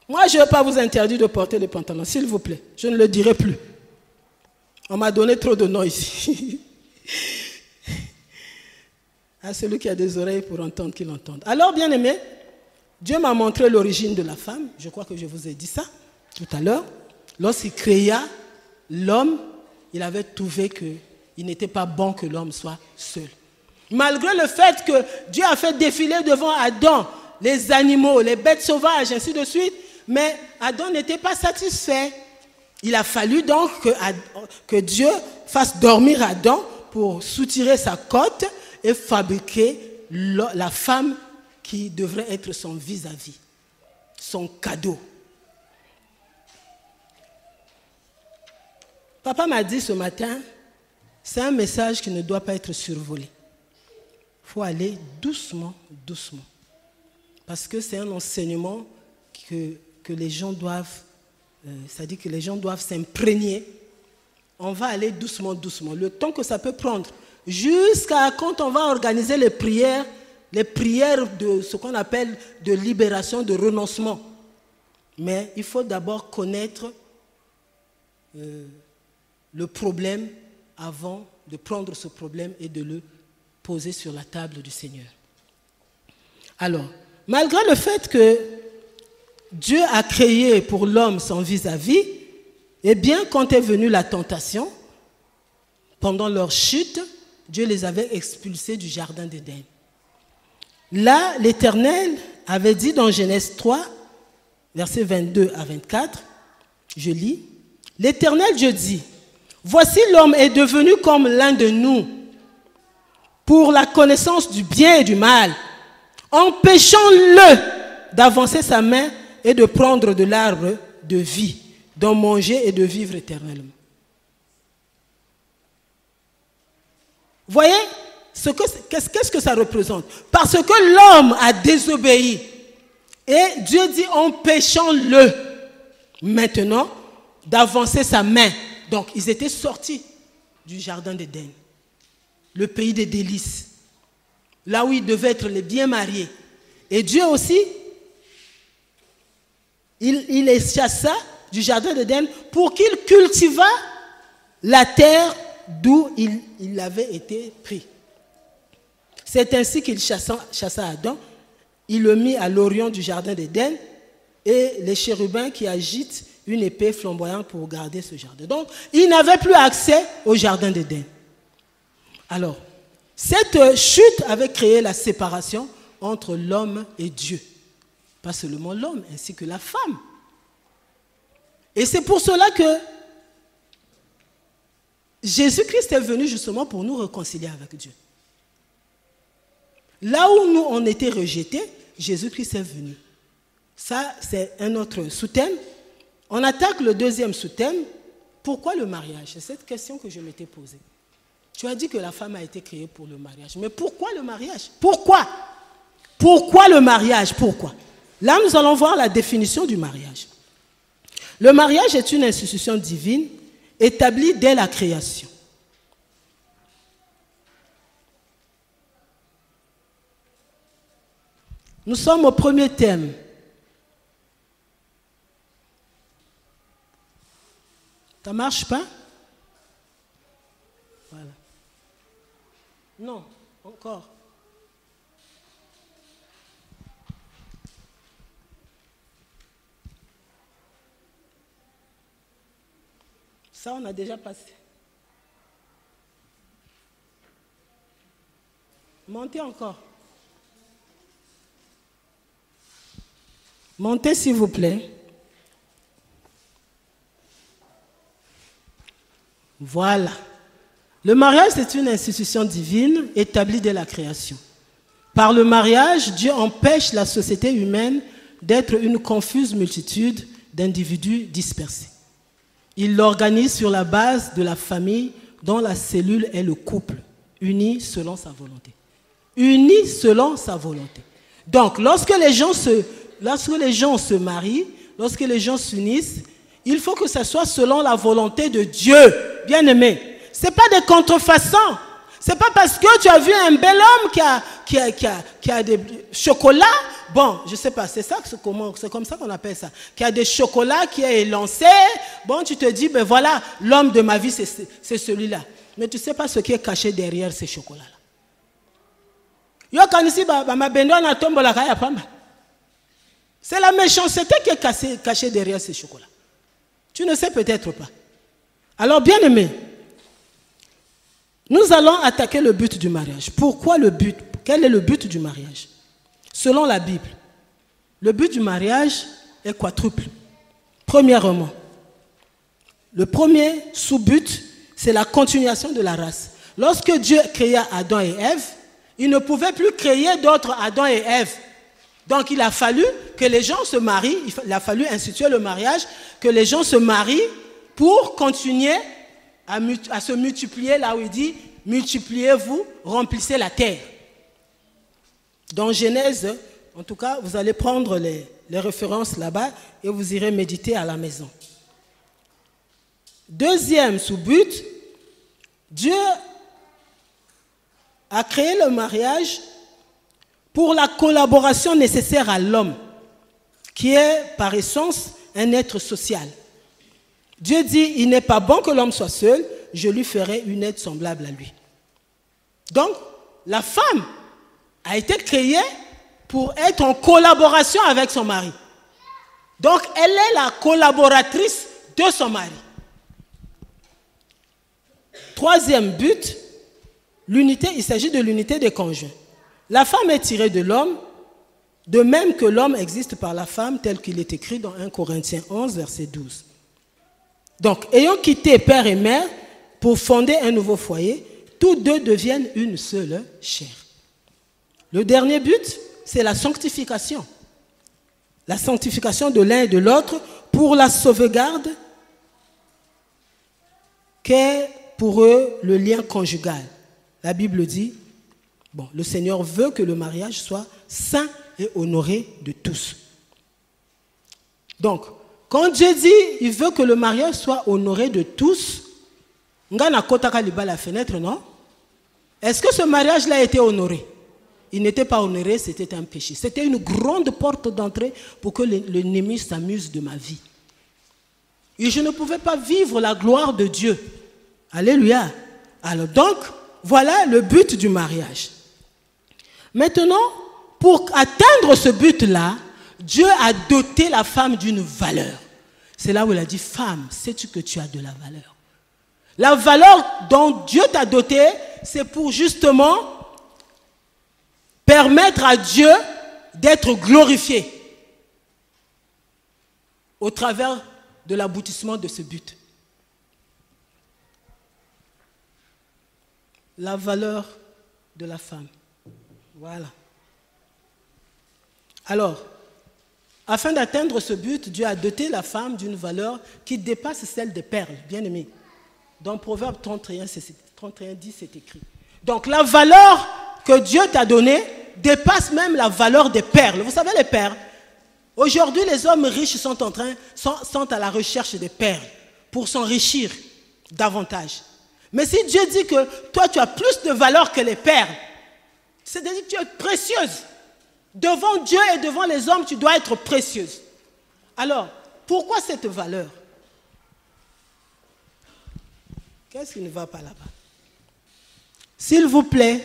Moi, je ne vais pas vous interdire de porter les pantalons, s'il vous plaît. Je ne le dirai plus. On m'a donné trop de noms ici. À celui qui a des oreilles pour entendre, qu'il entende. Alors, bien aimé, Dieu m'a montré l'origine de la femme. Je crois que je vous ai dit ça tout à l'heure. Lorsqu'il créa l'homme, il avait trouvé qu'il n'était pas bon que l'homme soit seul. Malgré le fait que Dieu a fait défiler devant Adam les animaux, les bêtes sauvages, ainsi de suite, mais Adam n'était pas satisfait. Il a fallu donc que Dieu fasse dormir Adam pour soutirer sa côte et fabriquer la femme qui devrait être son vis-à-vis, son cadeau. Papa m'a dit ce matin, c'est un message qui ne doit pas être survolé. Il faut aller doucement, doucement. Parce que c'est un enseignement que les gens doivent, c'est-à-dire que les gens doivent s'imprégner. On va aller doucement, doucement. Le temps que ça peut prendre, jusqu'à quand on va organiser les prières de ce qu'on appelle de libération, de renoncement. Mais il faut d'abord connaître le problème avant de prendre ce problème et de le poser sur la table du Seigneur. Alors, malgré le fait que Dieu a créé pour l'homme son vis-à-vis, eh bien, quand est venue la tentation, pendant leur chute, Dieu les avait expulsés du jardin d'Éden. Là, l'Éternel avait dit dans Genèse 3, versets 22 à 24, je lis, l'Éternel Dieu dit, voici l'homme est devenu comme l'un de nous, pour la connaissance du bien et du mal. Empêchons-le d'avancer sa main et de prendre de l'arbre de vie, d'en manger et de vivre éternellement. Voyez, qu'est-ce que ça représente? Parce que l'homme a désobéi. Et Dieu dit, empêchons-le maintenant d'avancer sa main. Donc, ils étaient sortis du jardin d'Éden, le pays des délices, là où ils devaient être les bien mariés. Et Dieu aussi, il les chassa du jardin d'Éden pour qu'il cultivât la terre d'où il avait été pris. C'est ainsi qu'il chassa Adam, il le mit à l'orient du jardin d'Éden et les chérubins qui agitent une épée flamboyante pour garder ce jardin. Donc, il n'avait plus accès au jardin d'Éden. Alors, cette chute avait créé la séparation entre l'homme et Dieu. Pas seulement l'homme, ainsi que la femme. Et c'est pour cela que Jésus-Christ est venu justement pour nous réconcilier avec Dieu. Là où nous, on était rejetés, Jésus-Christ est venu. Ça, c'est un autre sous-thème. On attaque le deuxième sous-thème. Pourquoi le mariage? C'est cette question que je m'étais posée. Tu as dit que la femme a été créée pour le mariage. Mais pourquoi le mariage? Pourquoi? Pourquoi le mariage? Pourquoi? Là, nous allons voir la définition du mariage. Le mariage est une institution divine établie dès la création. Nous sommes au premier thème. Ça ne marche pas? Voilà. Non, encore. Ça, on a déjà passé. Montez encore. Montez s'il vous plaît. Voilà. Le mariage, c'est une institution divine établie dès la création. Par le mariage, Dieu empêche la société humaine d'être une confuse multitude d'individus dispersés. Il l'organise sur la base de la famille dont la cellule est le couple, unis selon sa volonté. Unis selon sa volonté. Donc, lorsque les gens se marient, lorsque les gens s'unissent, il faut que ce soit selon la volonté de Dieu, bien-aimé. Ce n'est pas des contrefaçons. Ce n'est pas parce que tu as vu un bel homme qui a des chocolats. Bon, je ne sais pas, c'est comme ça qu'on appelle ça. Qui a des chocolats, qui est lancé. Bon, tu te dis, ben voilà, l'homme de ma vie, c'est celui-là. Mais tu ne sais pas ce qui est caché derrière ces chocolats-là. C'est la méchanceté qui est cachée derrière ces chocolats. Tu ne sais peut-être pas. Alors, bien aimé, nous allons attaquer le but du mariage. Pourquoi le but? Quel est le but du mariage? Selon la Bible, le but du mariage est quadruple. Premièrement, le premier sous-but, c'est la continuation de la race. Lorsque Dieu créa Adam et Ève, il ne pouvait plus créer d'autres Adam et Ève. Donc il a fallu que les gens se marient, il a fallu instituer le mariage, que les gens se marient pour continuer à se multiplier, là où il dit « multipliez-vous, remplissez la terre ». Dans Genèse, en tout cas, vous allez prendre les références là-bas et vous irez méditer à la maison. Deuxième sous-but, Dieu a créé le mariage pour la collaboration nécessaire à l'homme, qui est par essence un être social. Dieu dit, il n'est pas bon que l'homme soit seul, je lui ferai une aide semblable à lui. Donc, la femme a été créée pour être en collaboration avec son mari. Donc, elle est la collaboratrice de son mari. Troisième but, l'unité, il s'agit de l'unité des conjoints. La femme est tirée de l'homme, de même que l'homme existe par la femme, tel qu'il est écrit dans 1 Corinthiens 11, verset 12. Donc, ayant quitté père et mère pour fonder un nouveau foyer, tous deux deviennent une seule chair. Le dernier but, c'est la sanctification. La sanctification de l'un et de l'autre pour la sauvegarde qu'est pour eux le lien conjugal. La Bible dit, bon, le Seigneur veut que le mariage soit saint et honoré de tous. Donc, quand Dieu dit, il veut que le mariage soit honoré de tous, ngana kotaka liba la fenêtre, non? Est-ce que ce mariage-là a été honoré? Il n'était pas honoré, c'était un péché. C'était une grande porte d'entrée pour que l'ennemi s'amuse de ma vie. Et je ne pouvais pas vivre la gloire de Dieu. Alléluia. Alors donc, voilà le but du mariage. Maintenant, pour atteindre ce but-là, Dieu a doté la femme d'une valeur. C'est là où il a dit, femme, sais-tu que tu as de la valeur? La valeur dont Dieu t'a doté, c'est pour justement permettre à Dieu d'être glorifié au travers de l'aboutissement de ce but. La valeur de la femme. Voilà. Alors, afin d'atteindre ce but, Dieu a doté la femme d'une valeur qui dépasse celle des perles, bien aimés. Dans Proverbe 31, 10, c'est écrit. Donc la valeur que Dieu t'a donnée dépasse même la valeur des perles. Vous savez les perles? Aujourd'hui, les hommes riches sont à la recherche des perles pour s'enrichir davantage. Mais si Dieu dit que toi, tu as plus de valeur que les perles, c'est-à-dire que tu es précieuse. Devant Dieu et devant les hommes, tu dois être précieuse. Alors, pourquoi cette valeur? Qu'est-ce qui ne va pas là-bas? S'il vous plaît.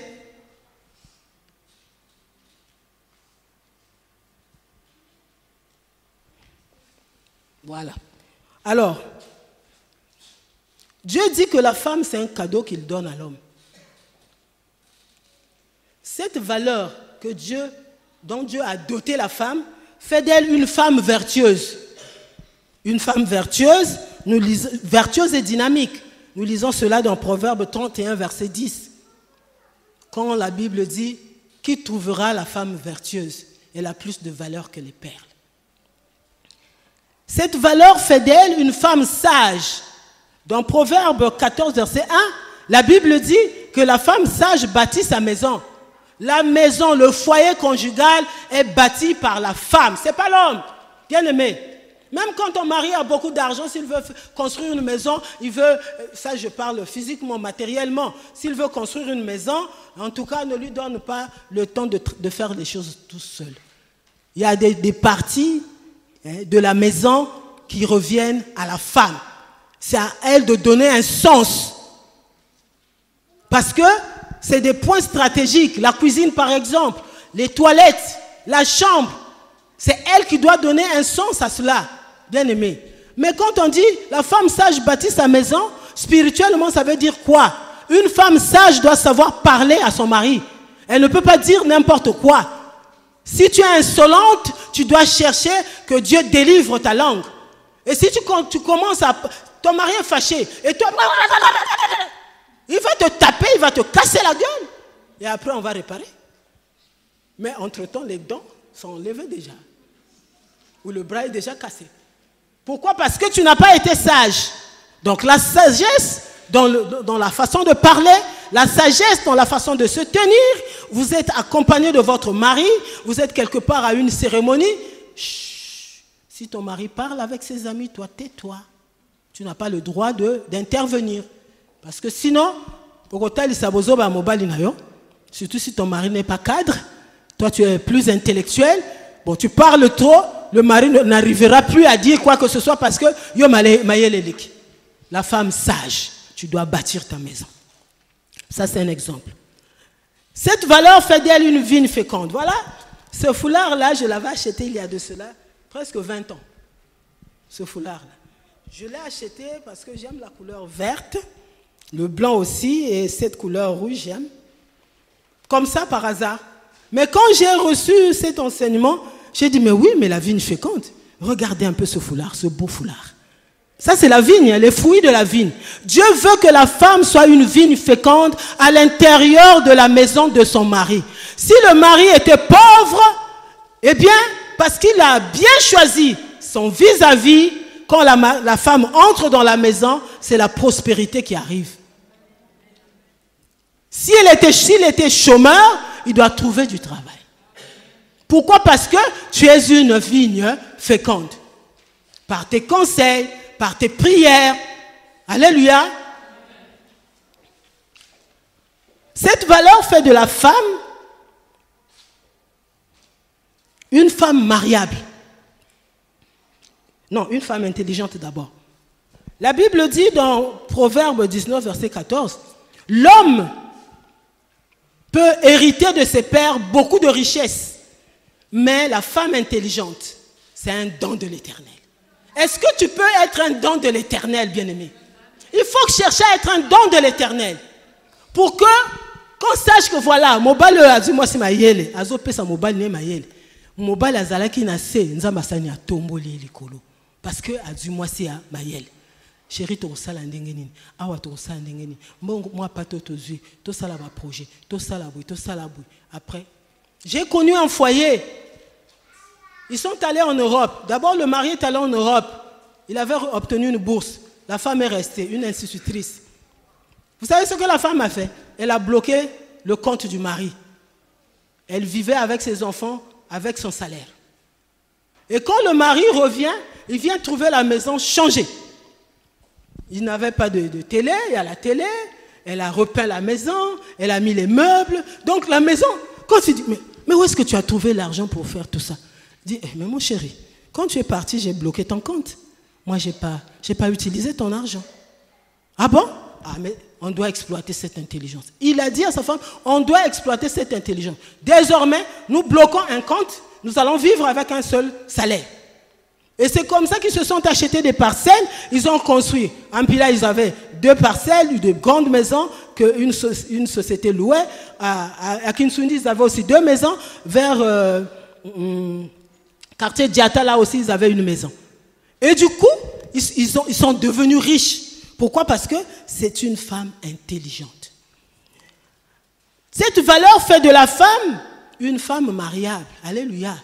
Voilà. Alors, Dieu dit que la femme, c'est un cadeau qu'il donne à l'homme. Cette valeur dont Dieu a doté la femme fait d'elle une femme vertueuse. Une femme vertueuse, vertueuse et dynamique. Nous lisons cela dans Proverbe 31, verset 10. Quand la Bible dit « Qui trouvera la femme vertueuse? Elle a plus de valeur que les perles. » Cette valeur fait d'elle une femme sage. Dans Proverbe 14, verset 1, la Bible dit que la femme sage bâtit sa maison. La maison, le foyer conjugal est bâti par la femme. Ce n'est pas l'homme. Bien aimé. Même quand ton mari a beaucoup d'argent, s'il veut construire une maison, il veut, ça je parle physiquement, matériellement, s'il veut construire une maison, en tout cas ne lui donne pas le temps de faire les choses tout seul. Il y a des parties de la maison qui reviennent à la femme. C'est à elle de donner un sens. Parce que c'est des points stratégiques. La cuisine, par exemple, les toilettes, la chambre. C'est elle qui doit donner un sens à cela, bien aimé. Mais quand on dit la femme sage bâtit sa maison, spirituellement, ça veut dire quoi? Une femme sage doit savoir parler à son mari. Elle ne peut pas dire n'importe quoi. Si tu es insolente, tu dois chercher que Dieu délivre ta langue. Et si tu commences à... Ton mari est fâché. Et toi... Il va te taper, il va te casser la gueule. Et après, on va réparer. Mais entre-temps, les dents sont levées déjà. Ou le bras est déjà cassé. Pourquoi? Parce que tu n'as pas été sage. Donc la sagesse dans la façon de parler, la sagesse dans la façon de se tenir. Vous êtes accompagné de votre mari, vous êtes quelque part à une cérémonie. Chut. Si ton mari parle avec ses amis, toi, tais-toi. Tu n'as pas le droit d'intervenir. Parce que sinon, surtout si ton mari n'est pas cadre, toi tu es plus intellectuel, bon, tu parles trop, le mari n'arrivera plus à dire quoi que ce soit parce que la femme sage, tu dois bâtir ta maison. Ça, c'est un exemple. Cette valeur fait d'elle une vigne féconde. Voilà, ce foulard-là, je l'avais acheté il y a de cela presque 20 ans. Ce foulard-là. Je l'ai acheté parce que j'aime la couleur verte, le blanc aussi, et cette couleur rouge, j'aime. Comme ça, par hasard. Mais quand j'ai reçu cet enseignement, j'ai dit, mais oui, mais la vigne féconde. Regardez un peu ce foulard, ce beau foulard. Ça, c'est la vigne, les fruits de la vigne. Dieu veut que la femme soit une vigne féconde à l'intérieur de la maison de son mari. Si le mari était pauvre, eh bien, parce qu'il a bien choisi son vis-à-vis, quand la femme entre dans la maison, c'est la prospérité qui arrive. S'il était chômeur, il doit trouver du travail. Pourquoi? Parce que tu es une vigne féconde. Par tes conseils, par tes prières. Alléluia. Cette valeur fait de la femme une femme mariable. Non, une femme intelligente d'abord. La Bible dit dans Proverbe 19, verset 14, l'homme peut hériter de ses pères beaucoup de richesses, mais la femme intelligente, c'est un don de l'Éternel. Est-ce que tu peux être un don de l'Éternel, bien-aimé? Il faut chercher à être un don de l'Éternel. Pour que, qu'on sache que voilà, mobile azuma si mayele, azope sa mobile ne mayele. Mobile azalaki na se, nzamba sani a tomboli likolo. Parce que azuma si a mayele. Chérie, tu as un ndengeni, awa tu as un ndengeni. Moi pas tout zui, tout ça là va projet, tout ça là boui, tout ça là boui. Après, j'ai connu un foyer. Ils sont allés en Europe. D'abord, le mari est allé en Europe. Il avait obtenu une bourse. La femme est restée, une institutrice. Vous savez ce que la femme a fait? Elle a bloqué le compte du mari. Elle vivait avec ses enfants, avec son salaire. Et quand le mari revient, il vient trouver la maison changée. Il n'avait pas de télé, il y a la télé, elle a repeint la maison, elle a mis les meubles. Donc la maison, quand tu dis, mais où est-ce que tu as trouvé l'argent pour faire tout ça? Il dit, mais mon chéri, quand tu es parti, j'ai bloqué ton compte. Moi, je n'ai pas utilisé ton argent. Ah bon? Ah, mais on doit exploiter cette intelligence. Il a dit à sa femme, on doit exploiter cette intelligence. Désormais, nous bloquons un compte, nous allons vivre avec un seul salaire. Et c'est comme ça qu'ils se sont achetés des parcelles, ils ont construit. En Pila, ils avaient 2 parcelles, de grandes maisons qu'une société louait. À Kinsundi, ils avaient aussi 2 maisons vers Quartier Diata, là aussi, ils avaient une maison. Et du coup, ils sont devenus riches. Pourquoi? Parce que c'est une femme intelligente. Cette valeur fait de la femme une femme mariable. Alléluia.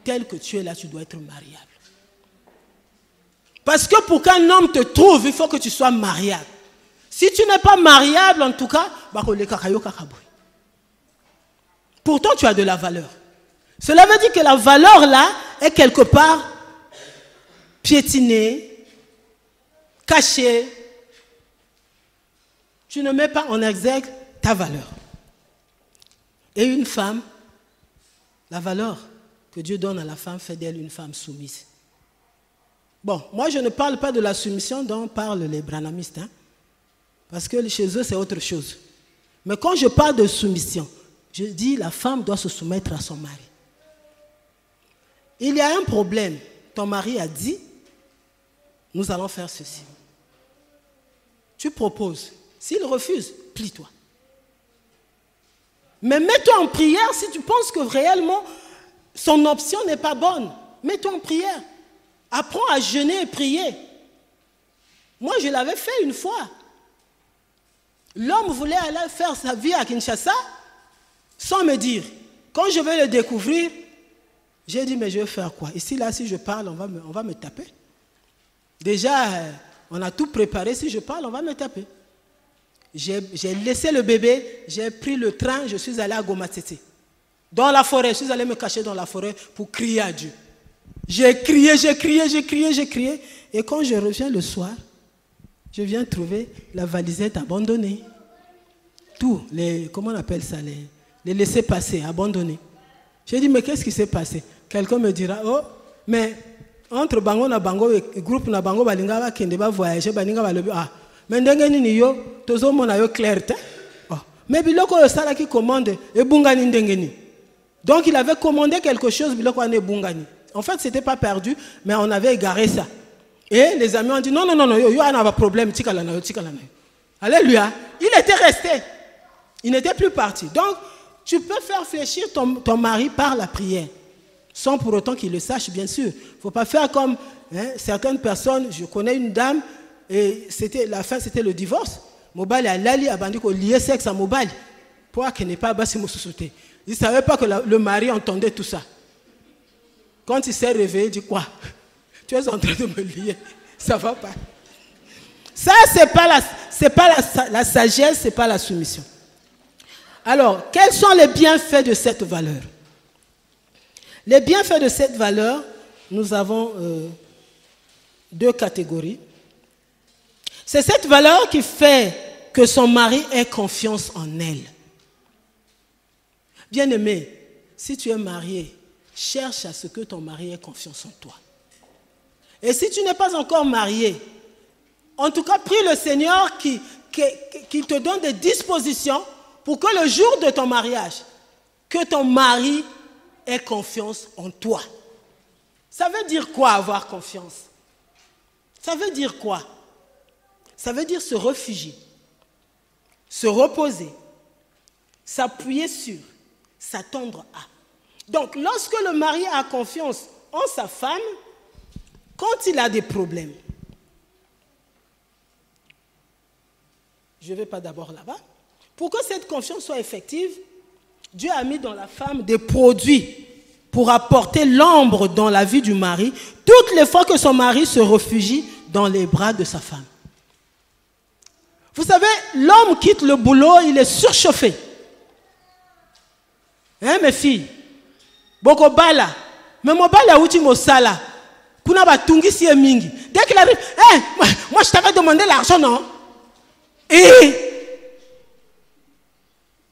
Telle que tu es là, tu dois être mariable. Parce que pour qu'un homme te trouve, il faut que tu sois mariable. Si tu n'es pas mariable, en tout cas, pourtant tu as de la valeur. Cela veut dire que la valeur là est quelque part piétinée, cachée. Tu ne mets pas en exergue ta valeur. Et une femme, la valeur que Dieu donne à la femme fait d'elle une femme soumise. Bon, moi je ne parle pas de la soumission dont parlent les branhamistes, hein, parce que chez eux c'est autre chose. Mais quand je parle de soumission, je dis la femme doit se soumettre à son mari. Il y a un problème. Ton mari a dit, nous allons faire ceci. Tu proposes. S'il refuse, plie-toi. Mais mets-toi en prière si tu penses que réellement son option n'est pas bonne. Mets-toi en prière. Apprends à jeûner et prier. Moi, je l'avais fait une fois. L'homme voulait aller faire sa vie à Kinshasa sans me dire. Quand je vais le découvrir, j'ai dit, mais je vais faire quoi? Ici, là, si je parle, on va me taper. Déjà, on a tout préparé. Si je parle, on va me taper. J'ai laissé le bébé, j'ai pris le train, je suis allé à Gomatete. Dans la forêt, je suis allé me cacher dans la forêt pour crier à Dieu. J'ai crié. Et quand je reviens le soir, je viens trouver la valisette abandonnée. Tout, comment on appelle ça, les laissés-passer abandonnés. J'ai dit, mais qu'est-ce qui s'est passé? Quelqu'un me dira, oh, mais entre Bango na Bango et groupe na Bango, balinga va kende ba voyager, balinga va lebi, ah, mais ndenge nini yo, tozo mona yo clarté. Mais biloko yo sala qui commande, e bungani ndenge ni. Donc il avait commandé quelque chose, biloko ane bungani. En fait, c'était pas perdu, mais on avait égaré ça. Et les amis ont dit, non, yo a un problème, tikala na yo. Alléluia. Il était resté. Il n'était plus parti. Donc, tu peux faire fléchir ton mari par la prière, sans pour autant qu'il le sache, bien sûr. Il ne faut pas faire comme certaines personnes. Je connais une dame, et la fin, c'était le divorce. Mobile a lali a bandit qu'on liait sexe à mobile. Pour qu'elle n'ait pas bassé mon sous-souté. Il ne savait pas que le mari entendait tout ça. Quand il s'est réveillé, il dit quoi? Tu es en train de me lier. Ça ne va pas. Ça, ce n'est pas la sagesse, ce n'est pas la soumission. Alors, quels sont les bienfaits de cette valeur? Les bienfaits de cette valeur, nous avons deux catégories. C'est cette valeur qui fait que son mari ait confiance en elle. Bien-aimé, si tu es marié, cherche à ce que ton mari ait confiance en toi. Et si tu n'es pas encore marié, en tout cas, prie le Seigneur qu'il te donne des dispositions pour que le jour de ton mariage, que ton mari ait confiance en toi. Ça veut dire quoi avoir confiance? Ça veut dire quoi? Ça veut dire se réfugier, se reposer, s'appuyer sur, s'attendre à. Donc, lorsque le mari a confiance en sa femme, quand il a des problèmes, je ne vais pas d'abord là-bas. Pour que cette confiance soit effective, Dieu a mis dans la femme des produits pour apporter l'ombre dans la vie du mari toutes les fois que son mari se réfugie dans les bras de sa femme. Vous savez, l'homme quitte le boulot, il est surchauffé. Hein, mes filles? Boko bala. Mais mon bala outi mo sala. Kuna ba tungi si mingi. Dès qu'il arrive, moi je t'avais demandé l'argent, non? Et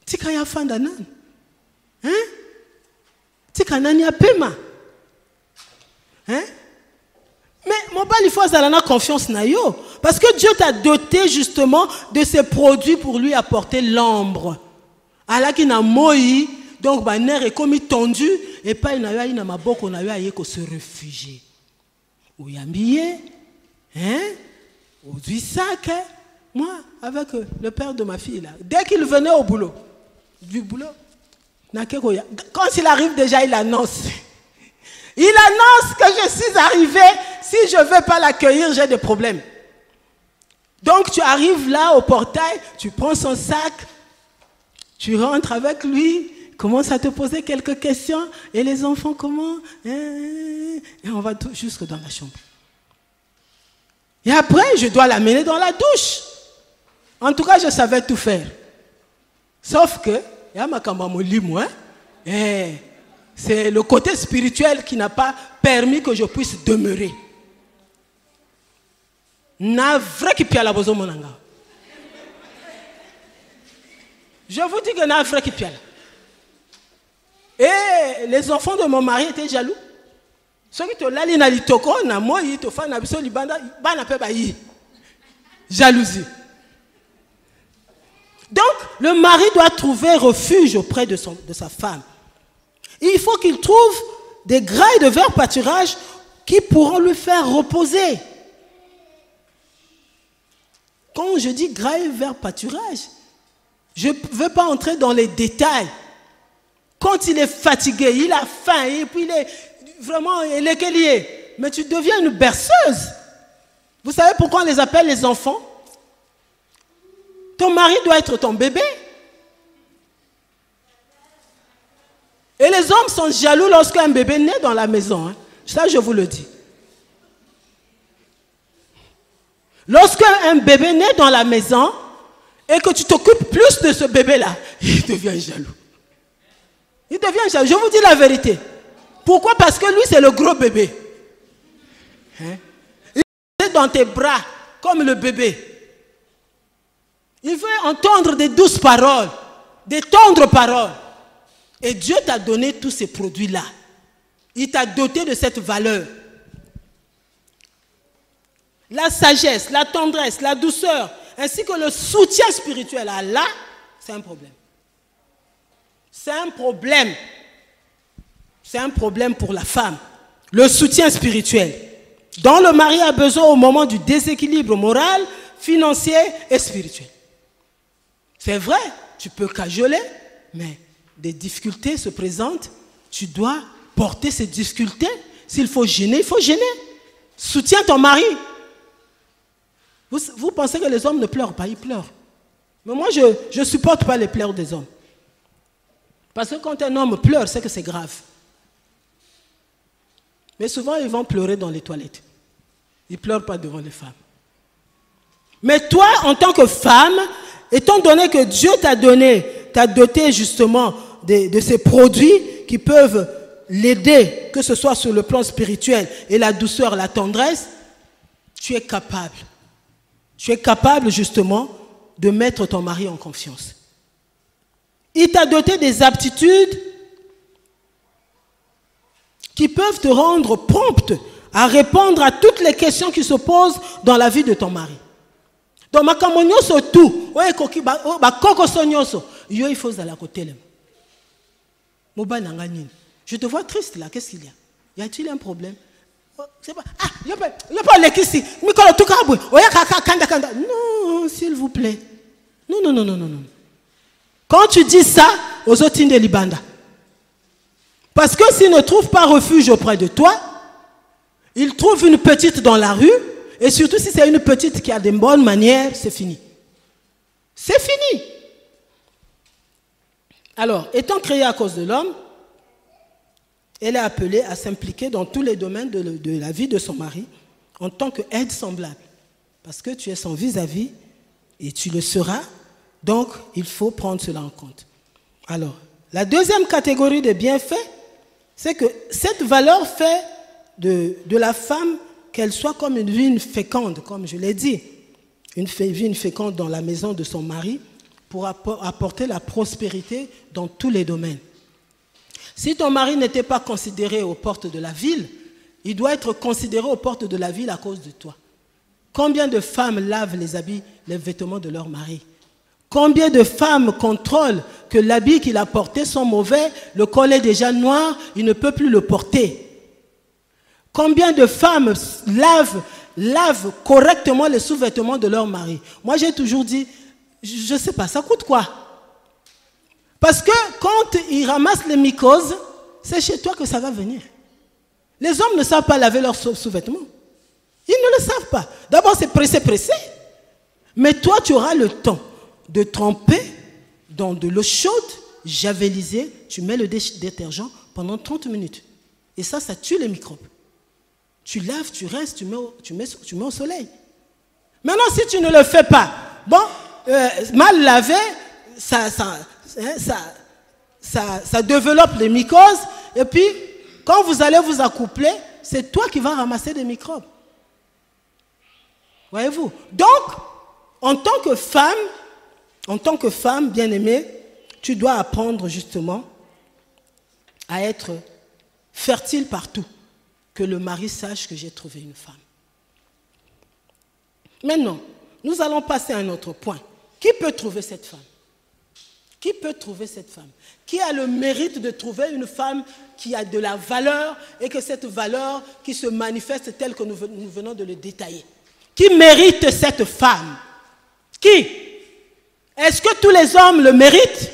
tika ya fanda nan. Hein? Tika nani ya pema. Hein? Mais mon bal, il faut avoir confiance na yo. Parce que Dieu t'a doté justement de ces produits pour lui apporter l'ombre. Alors qu'il n'a moi, donc ma nerf est comme tendu et pas il n'a eu na maboko na eu ko se réfugier. Ou yambié, hein? Ou du sac. Moi, avec le père de ma fille là, dès qu'il venait au boulot, du boulot, quand il arrive déjà, il annonce. Il annonce que je suis arrivé. Si je ne veux pas l'accueillir, j'ai des problèmes. Donc tu arrives là au portail, tu prends son sac, tu rentres avec lui, commence à te poser quelques questions. Et les enfants, comment? Et on va jusque dans la chambre. Et après, je dois l'amener dans la douche. En tout cas, je savais tout faire. Sauf que, c'est le côté spirituel qui n'a pas permis que je puisse demeurer. Je vous dis que n'a vrai qui piale. Et les enfants de mon mari étaient jaloux. Ceux qui te lali na litoko na moi ils te font na biso libanda bana pe ba yi. Jalousie. Donc le mari doit trouver refuge auprès de sa femme. Il faut qu'il trouve des grailles de verts pâturage qui pourront lui faire reposer. Quand je dis grailles vers pâturage, je ne veux pas entrer dans les détails. Quand il est fatigué, il a faim, et puis il est vraiment élégué, mais tu deviens une berceuse. Vous savez pourquoi on les appelle les enfants? Ton mari doit être ton bébé. Et les hommes sont jaloux lorsqu'un bébé naît dans la maison. Hein. Ça, je vous le dis. Lorsqu'un bébé naît dans la maison et que tu t'occupes plus de ce bébé-là, il devient jaloux. Il devient jaloux. Je vous dis la vérité. Pourquoi? Parce que lui, c'est le gros bébé. Hein? Il est dans tes bras comme le bébé. Il veut entendre des douces paroles, des tendres paroles. Et Dieu t'a donné tous ces produits-là. Il t'a doté de cette valeur. La sagesse, la tendresse, la douceur, ainsi que le soutien spirituel. Ah là, c'est un problème. C'est un problème. C'est un problème pour la femme. Le soutien spirituel dont le mari a besoin au moment du déséquilibre moral, financier et spirituel. C'est vrai, tu peux cajoler, mais des difficultés se présentent. Tu dois porter ces difficultés. S'il faut gêner, il faut gêner. Soutiens ton mari. Vous pensez que les hommes ne pleurent pas, ils pleurent. Mais moi, je ne supporte pas les pleurs des hommes. Parce que quand un homme pleure, c'est que c'est grave. Mais souvent, ils vont pleurer dans les toilettes. Ils ne pleurent pas devant les femmes. Mais toi, en tant que femme, étant donné que Dieu t'a doté justement de ces produits qui peuvent l'aider, que ce soit sur le plan spirituel et la douceur, la tendresse, tu es capable. Tu es capable justement de mettre ton mari en confiance. Il t'a doté des aptitudes qui peuvent te rendre prompte à répondre à toutes les questions qui se posent dans la vie de ton mari. Donc, je te vois triste là, qu'est-ce qu'il y a? Y a-t-il un problème? Non, s'il vous plaît. Non. Quand tu dis ça, aux autres de Libanda. Parce que s'il ne trouve pas refuge auprès de toi, il trouve une petite dans la rue, et surtout si c'est une petite qui a de bonnes manières, c'est fini. C'est fini. Alors, étant créée à cause de l'homme, elle est appelée à s'impliquer dans tous les domaines de la vie de son mari en tant qu'aide semblable. Parce que tu es son vis-à-vis et tu le seras, donc il faut prendre cela en compte. Alors, la deuxième catégorie de bienfaits, c'est que cette valeur fait de la femme qu'elle soit comme une vigne féconde, comme je l'ai dit, une vigne féconde dans la maison de son mari pour apporter la prospérité dans tous les domaines. Si ton mari n'était pas considéré aux portes de la ville, il doit être considéré aux portes de la ville à cause de toi. Combien de femmes lavent les habits, les vêtements de leur mari? Combien de femmes contrôlent que l'habit qu'il a porté sont mauvais, le col est déjà noir, il ne peut plus le porter? Combien de femmes lavent correctement les sous-vêtements de leur mari? Moi, j'ai toujours dit, je ne sais pas, ça coûte quoi? Parce que quand il ramasse les mycoses, c'est chez toi que ça va venir. Les hommes ne savent pas laver leurs sous-vêtements. Ils ne le savent pas. D'abord, c'est pressé, pressé. Mais toi, tu auras le temps de tremper dans de l'eau chaude, javelisée. Tu mets le détergent pendant 30 minutes. Et ça tue les microbes. Tu laves, tu restes, tu mets au soleil. Maintenant, si tu ne le fais pas, bon, mal lavé, ça développe les mycoses. Et puis, quand vous allez vous accoupler, c'est toi qui vas ramasser des microbes. Voyez-vous? Donc, en tant que femme bien-aimée, tu dois apprendre justement à être fertile partout. Que le mari sache que j'ai trouvé une femme. Maintenant, nous allons passer à un autre point. Qui peut trouver cette femme? Qui peut trouver cette femme? Qui a le mérite de trouver une femme qui a de la valeur et que cette valeur qui se manifeste telle que nous venons de le détailler? Qui mérite cette femme? Qui? Est-ce que tous les hommes le méritent?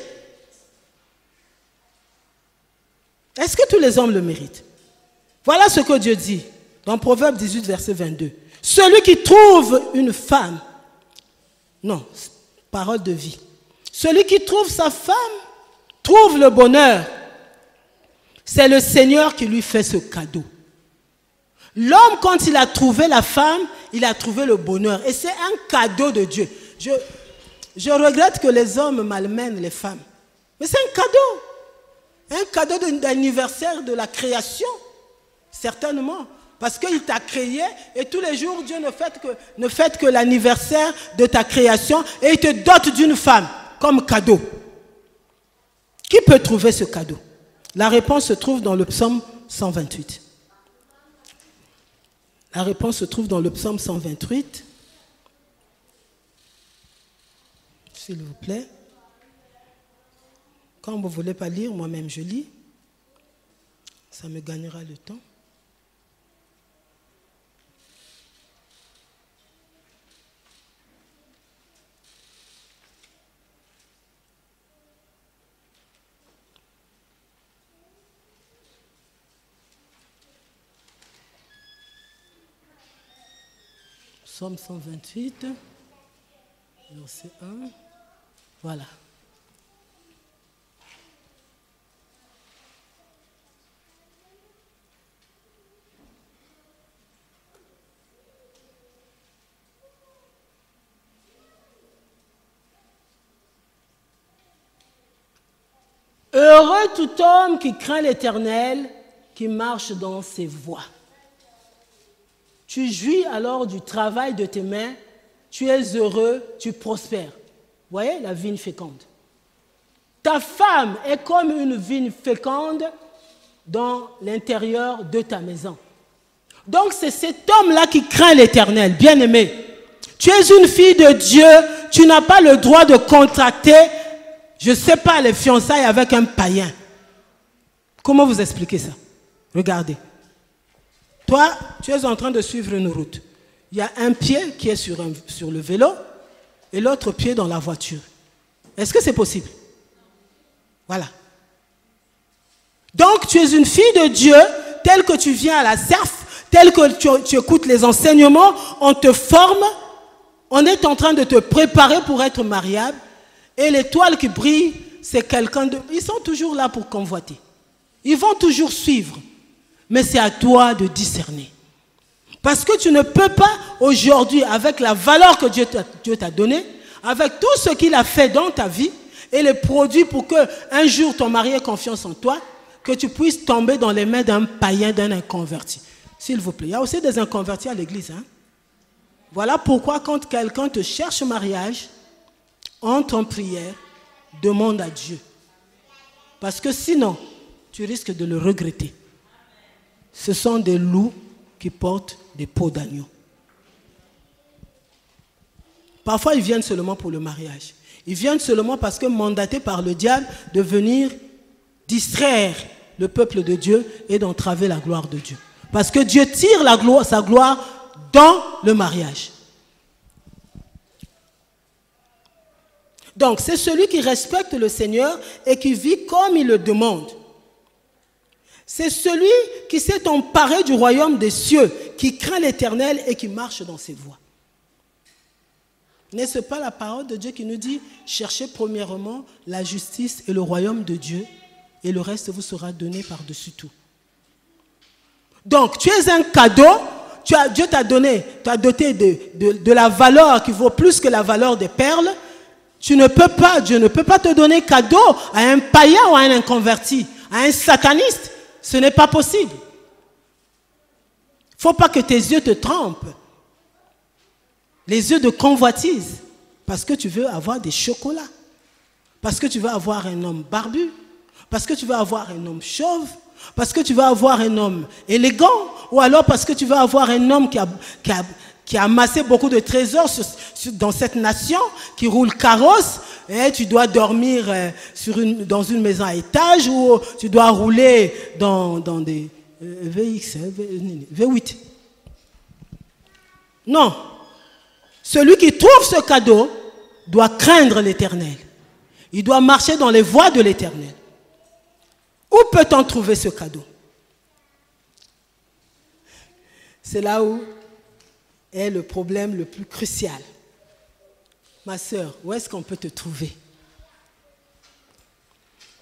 Est-ce que tous les hommes le méritent? Voilà ce que Dieu dit dans Proverbe 18, verset 22. Celui qui trouve une femme, non, parole de vie. Celui qui trouve sa femme, trouve le bonheur. C'est le Seigneur qui lui fait ce cadeau. L'homme, quand il a trouvé la femme, il a trouvé le bonheur. Et c'est un cadeau de Dieu. Je regrette que les hommes malmènent les femmes. Mais c'est un cadeau. Un cadeau d'anniversaire de la création. Certainement, parce qu'il t'a créé et tous les jours, Dieu ne fête que l'anniversaire de ta création et il te dote d'une femme comme cadeau. Qui peut trouver ce cadeau? La réponse se trouve dans le psaume 128. La réponse se trouve dans le psaume 128. S'il vous plaît. Quand vous ne voulez pas lire, moi-même je lis. Ça me gagnera le temps. Psaume 128, verset 1, voilà. Heureux tout homme qui craint l'Éternel, qui marche dans ses voies. Tu jouis alors du travail de tes mains, tu es heureux, tu prospères. Vous voyez la vigne féconde. Ta femme est comme une vigne féconde dans l'intérieur de ta maison. Donc c'est cet homme-là qui craint l'Éternel, bien-aimé. Tu es une fille de Dieu, tu n'as pas le droit de contracter, je ne sais pas, les fiançailles avec un païen. Comment vous expliquez ça? Regardez. Toi, tu es en train de suivre une route. Il y a un pied qui est sur le vélo et l'autre pied dans la voiture. Est-ce que c'est possible? Voilà. Donc, tu es une fille de Dieu, telle que tu viens à la CERF, telle que tu écoutes les enseignements, on te forme, on est en train de te préparer pour être mariable. Et l'étoile qui brille, c'est quelqu'un de... Ils sont toujours là pour convoiter. Ils vont toujours suivre. Mais c'est à toi de discerner. Parce que tu ne peux pas aujourd'hui, avec la valeur que Dieu t'a donnée, avec tout ce qu'il a fait dans ta vie, et les produits pour qu'un jour ton mari ait confiance en toi, que tu puisses tomber dans les mains d'un païen, d'un inconverti. S'il vous plaît. Il y a aussi des inconvertis à l'église. Hein? Voilà pourquoi quand quelqu'un te cherche mariage, entre en prière, demande à Dieu. Parce que sinon, tu risques de le regretter. Ce sont des loups qui portent des peaux d'agneau. Parfois, ils viennent seulement pour le mariage. Ils viennent seulement parce que mandatés par le diable de venir distraire le peuple de Dieu et d'entraver la gloire de Dieu. Parce que Dieu tire sa gloire dans le mariage. Donc, c'est celui qui respecte le Seigneur et qui vit comme il le demande. C'est celui qui s'est emparé du royaume des cieux, qui craint l'Éternel et qui marche dans ses voies. N'est-ce pas la parole de Dieu qui nous dit « Cherchez premièrement la justice et le royaume de Dieu, et le reste vous sera donné par-dessus tout. » Donc, tu es un cadeau, Dieu t'a donné, t'a doté de la valeur qui vaut plus que la valeur des perles. Dieu ne peut pas te donner cadeau à un païen ou à un inconverti, à un sataniste. Ce n'est pas possible. Il ne faut pas que tes yeux te trompent. Les yeux de convoitise. Parce que tu veux avoir des chocolats. Parce que tu veux avoir un homme barbu. Parce que tu veux avoir un homme chauve. Parce que tu veux avoir un homme élégant. Ou alors parce que tu veux avoir un homme qui a amassé beaucoup de trésors dans cette nation, qui roule carrosse. Et tu dois dormir dans une maison à étage ou tu dois rouler dans des V8. Non. Celui qui trouve ce cadeau doit craindre l'Éternel. Il doit marcher dans les voies de l'Éternel. Où peut-on trouver ce cadeau? C'est là où est le problème le plus crucial. Ma sœur, où est-ce qu'on peut te trouver?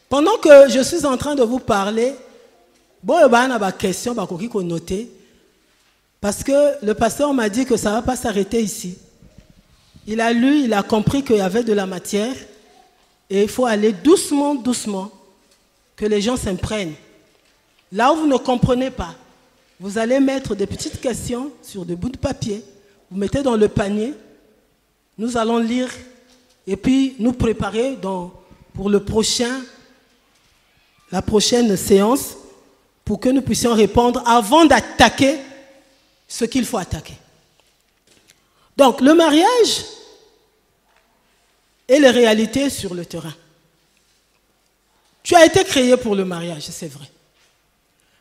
Pendant que je suis en train de vous parler, bon, il y a une question qu'on a notée, parce que le pasteur m'a dit que ça ne va pas s'arrêter ici. Il a lu, il a compris qu'il y avait de la matière, et il faut aller doucement, doucement, que les gens s'imprègnent. Là où vous ne comprenez pas, vous allez mettre des petites questions sur des bouts de papier, vous mettez dans le panier. Nous allons lire et puis nous préparer pour la prochaine séance pour que nous puissions répondre avant d'attaquer ce qu'il faut attaquer. Donc, le mariage et les réalités sur le terrain. Tu as été créé pour le mariage, c'est vrai.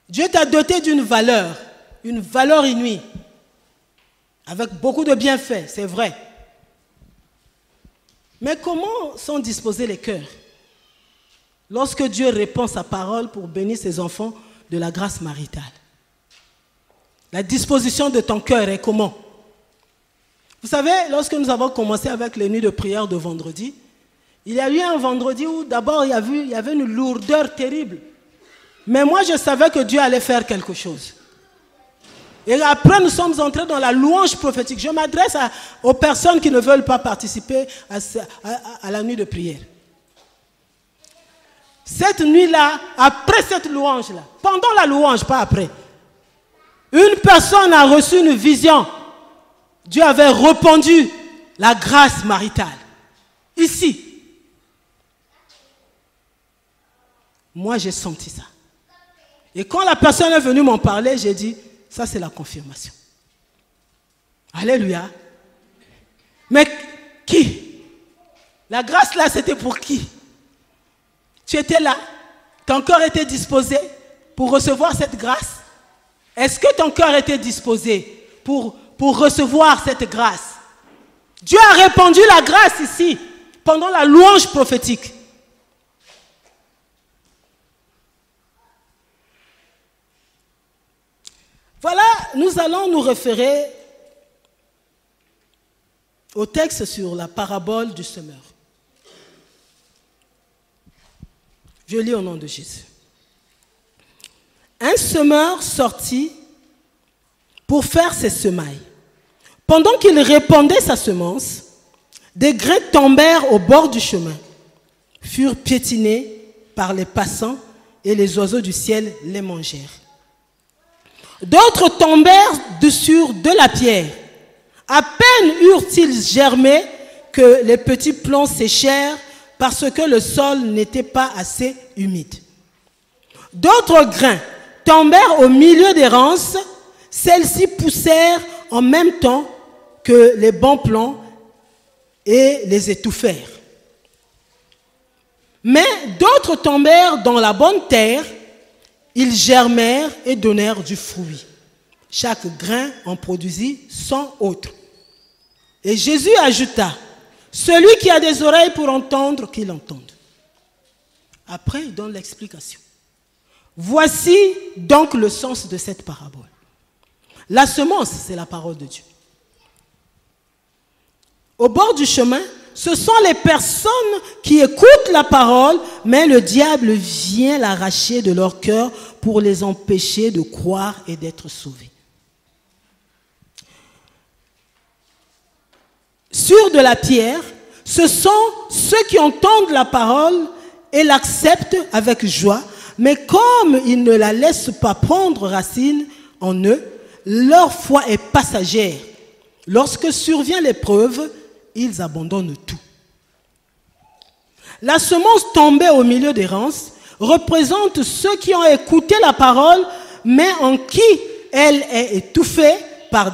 Dieu t'a doté d'une valeur inouïe, avec beaucoup de bienfaits, c'est vrai. Mais comment sont disposés les cœurs lorsque Dieu répand sa parole pour bénir ses enfants de la grâce maritale? La disposition de ton cœur est comment? Vous savez, lorsque nous avons commencé avec les nuits de prière de vendredi, il y a eu un vendredi où d'abord il y avait une lourdeur terrible. Mais moi je savais que Dieu allait faire quelque chose. Et après, nous sommes entrés dans la louange prophétique. Je m'adresse aux personnes qui ne veulent pas participer à la nuit de prière. Cette nuit-là, après cette louange-là, pendant la louange, pas après, une personne a reçu une vision. Dieu avait répandu la grâce maritale. Ici. Moi, j'ai senti ça. Et quand la personne est venue m'en parler, j'ai dit, ça c'est la confirmation. Alléluia. Mais qui? La grâce là, c'était pour qui? Tu étais là? Ton cœur était disposé pour recevoir cette grâce? Est-ce que ton cœur était disposé pour recevoir cette grâce? Dieu a répandu la grâce ici, pendant la louange prophétique. Voilà, nous allons nous référer au texte sur la parabole du semeur. Je lis au nom de Jésus. Un semeur sortit pour faire ses semailles. Pendant qu'il répandait sa semence, des grains tombèrent au bord du chemin, furent piétinés par les passants et les oiseaux du ciel les mangèrent. D'autres tombèrent sur de la pierre. À peine eurent-ils germé que les petits plants séchèrent parce que le sol n'était pas assez humide. D'autres grains tombèrent au milieu des ronces. Celles-ci poussèrent en même temps que les bons plants et les étouffèrent. Mais d'autres tombèrent dans la bonne terre. Ils germèrent et donnèrent du fruit. Chaque grain en produisit 100 autres. Et Jésus ajouta, celui qui a des oreilles pour entendre, qu'il entende. Après, il donne l'explication. Voici donc le sens de cette parabole. La semence, c'est la parole de Dieu. Au bord du chemin, ce sont les personnes qui écoutent la parole, mais le diable vient l'arracher de leur cœur pour les empêcher de croire et d'être sauvés. Sur de la pierre, ce sont ceux qui entendent la parole et l'acceptent avec joie, mais comme ils ne la laissent pas prendre racine en eux, leur foi est passagère. Lorsque survient l'épreuve, ils abandonnent tout. La semence tombée au milieu des ronces représente ceux qui ont écouté la parole, mais en qui elle est étouffée par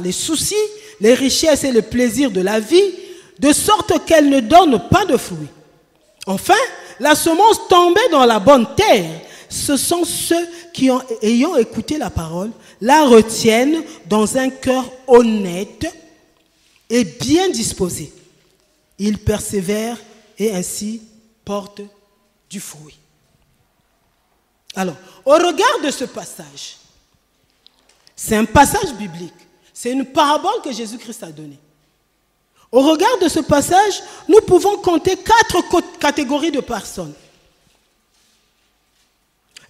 les soucis, les richesses et le plaisir de la vie, de sorte qu'elle ne donne pas de fruits. Enfin, la semence tombée dans la bonne terre, ce sont ceux qui, ayant écouté la parole, la retiennent dans un cœur honnête et bien disposé. Ils persévèrent et ainsi portent du fruit. Alors, au regard de ce passage, c'est un passage biblique, c'est une parabole que Jésus-Christ a donnée. Au regard de ce passage, nous pouvons compter 4 catégories de personnes.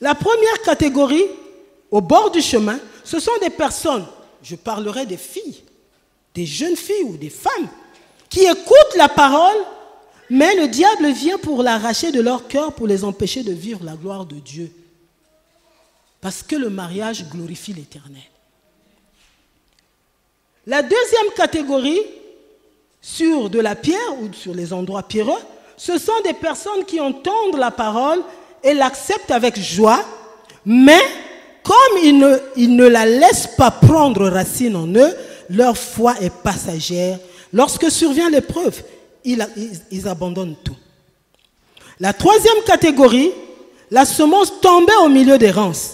La première catégorie, au bord du chemin, ce sont des personnes, je parlerai des filles, des jeunes filles ou des femmes, qui écoutent la parole, mais le diable vient pour l'arracher de leur cœur pour les empêcher de vivre la gloire de Dieu. Parce que le mariage glorifie l'Éternel. La deuxième catégorie, sur de la pierre ou sur les endroits pierreux, ce sont des personnes qui entendent la parole et l'acceptent avec joie, mais comme ils ne la laissent pas prendre racine en eux, leur foi est passagère. Lorsque survient l'épreuve, ils abandonnent tout. La troisième catégorie, la semence tombée au milieu des ronces.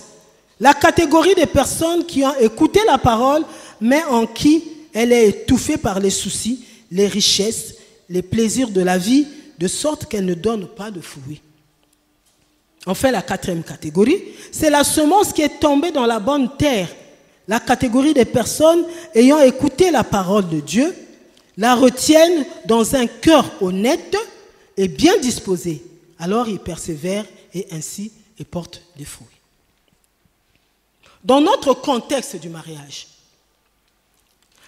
La catégorie des personnes qui ont écouté la parole, mais en qui elle est étouffée par les soucis, les richesses, les plaisirs de la vie, de sorte qu'elle ne donne pas de fruits. Enfin, la quatrième catégorie, c'est la semence qui est tombée dans la bonne terre. La catégorie des personnes ayant écouté la parole de Dieu, la retiennent dans un cœur honnête et bien disposé. Alors ils persévèrent et ainsi ils portent des fruits. Dans notre contexte du mariage,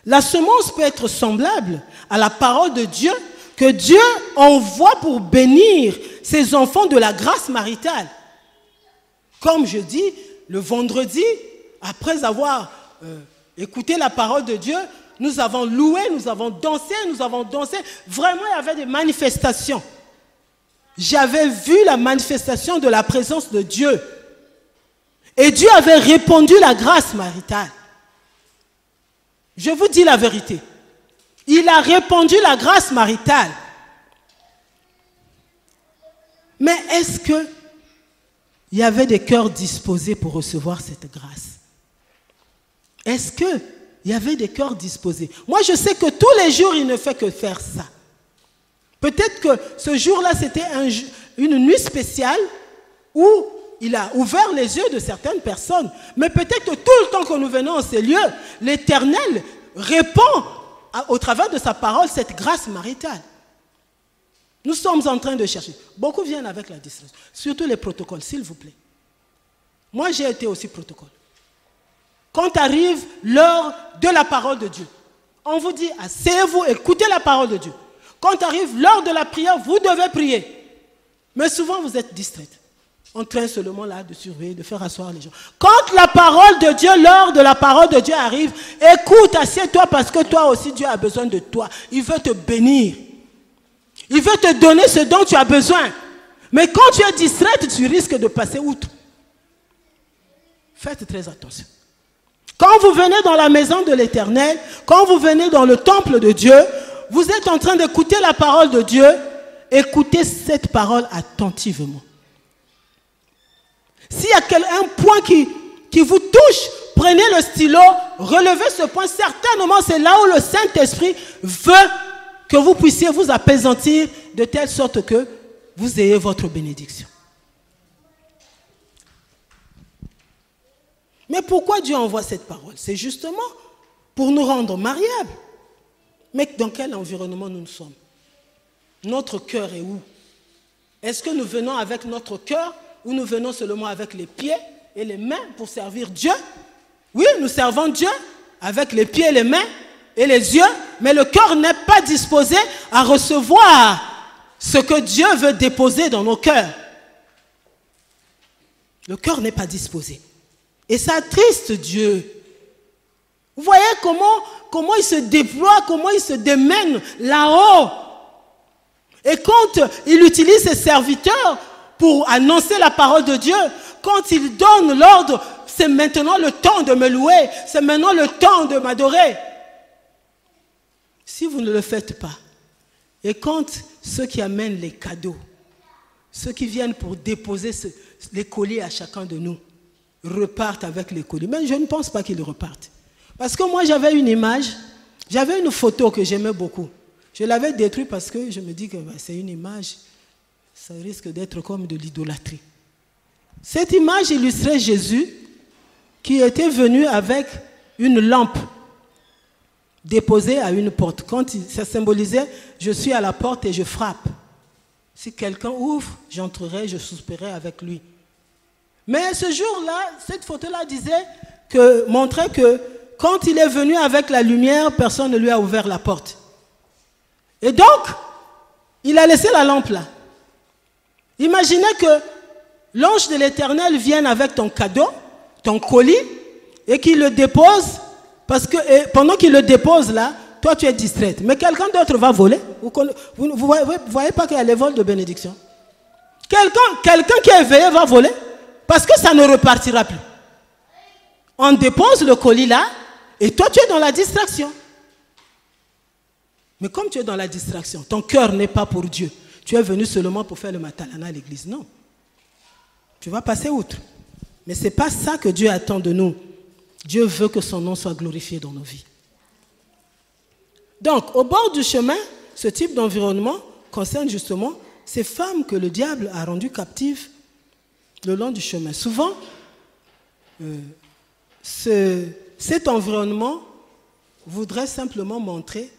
la semence peut être semblable à la parole de Dieu que Dieu envoie pour bénir ses enfants de la grâce maritale. Comme je dis, le vendredi, après avoir écouté la parole de Dieu, nous avons loué, nous avons dansé. Vraiment, il y avait des manifestations. J'avais vu la manifestation de la présence de Dieu. Et Dieu avait répandu la grâce maritale. Je vous dis la vérité. Il a répandu la grâce maritale. Mais est-ce qu'il y avait des cœurs disposés pour recevoir cette grâce? Est-ce qu'il y avait des cœurs disposés? Moi, je sais que tous les jours, il ne fait que faire ça. Peut-être que ce jour-là, c'était une nuit spéciale où il a ouvert les yeux de certaines personnes. Mais peut-être que tout le temps que nous venons en ces lieux, l'Éternel répand au travers de sa parole cette grâce maritale. Nous sommes en train de chercher. Beaucoup viennent avec la distraction. Surtout les protocoles, s'il vous plaît. Moi, j'ai été aussi protocole. Quand arrive l'heure de la parole de Dieu, on vous dit, asseyez-vous, écoutez la parole de Dieu. Quand arrive l'heure de la prière, vous devez prier. Mais souvent, vous êtes distraite. En train seulement là de surveiller, de faire asseoir les gens. Quand la parole de Dieu, l'heure de la parole de Dieu arrive, écoute, assieds-toi parce que toi aussi Dieu a besoin de toi. Il veut te bénir. Il veut te donner ce dont tu as besoin. Mais quand tu es distraite, tu risques de passer outre. Faites très attention. Quand vous venez dans la maison de l'Éternel, quand vous venez dans le temple de Dieu, vous êtes en train d'écouter la parole de Dieu. Écoutez cette parole attentivement. S'il y a un point qui vous touche, prenez le stylo, relevez ce point. Certainement, c'est là où le Saint-Esprit veut que vous puissiez vous apaisantir de telle sorte que vous ayez votre bénédiction. Mais pourquoi Dieu envoie cette parole? C'est justement pour nous rendre mariables. Mais dans quel environnement nous sommes? Notre cœur est où? Est-ce que nous venons avec notre cœur ou nous venons seulement avec les pieds et les mains pour servir Dieu? Oui, nous servons Dieu avec les pieds, les mains et les yeux, mais le cœur n'est pas disposé à recevoir ce que Dieu veut déposer dans nos cœurs. Le cœur n'est pas disposé. Et ça attriste Dieu. Vous voyez comment il se déploie, comment il se démène là-haut. Et quand il utilise ses serviteurs pour annoncer la parole de Dieu, quand il donne l'ordre, c'est maintenant le temps de me louer, c'est maintenant le temps de m'adorer. Si vous ne le faites pas, et quand ceux qui amènent les cadeaux, ceux qui viennent pour déposer les colis à chacun de nous, repartent avec les colis, mais je ne pense pas qu'ils repartent. Parce que moi j'avais une image, j'avais une photo que j'aimais beaucoup. Je l'avais détruite parce que je me dis que c'est une image, ça risque d'être comme de l'idolâtrie. Cette image illustrait Jésus qui était venu avec une lampe déposée à une porte. Quand ça symbolisait, je suis à la porte et je frappe. Si quelqu'un ouvre, j'entrerai, je souperai avec lui. Mais ce jour-là, cette photo-là montrait que quand il est venu avec la lumière, personne ne lui a ouvert la porte. Et donc, il a laissé la lampe là. Imaginez que l'ange de l'Éternel vienne avec ton cadeau, ton colis, et qu'il le dépose, parce que pendant qu'il le dépose là, toi tu es distraite. Mais quelqu'un d'autre va voler. Vous ne voyez pas qu'il y a les vols de bénédiction? Quelqu'un qui est éveillé va voler, parce que ça ne repartira plus. On dépose le colis là, et toi tu es dans la distraction. Mais comme tu es dans la distraction, ton cœur n'est pas pour Dieu. Tu es venu seulement pour faire le matalana à l'église. Non. Tu vas passer outre. Mais ce n'est pas ça que Dieu attend de nous. Dieu veut que son nom soit glorifié dans nos vies. Donc, au bord du chemin, ce type d'environnement concerne justement ces femmes que le diable a rendues captives le long du chemin. Souvent, cet environnement voudrait simplement montrer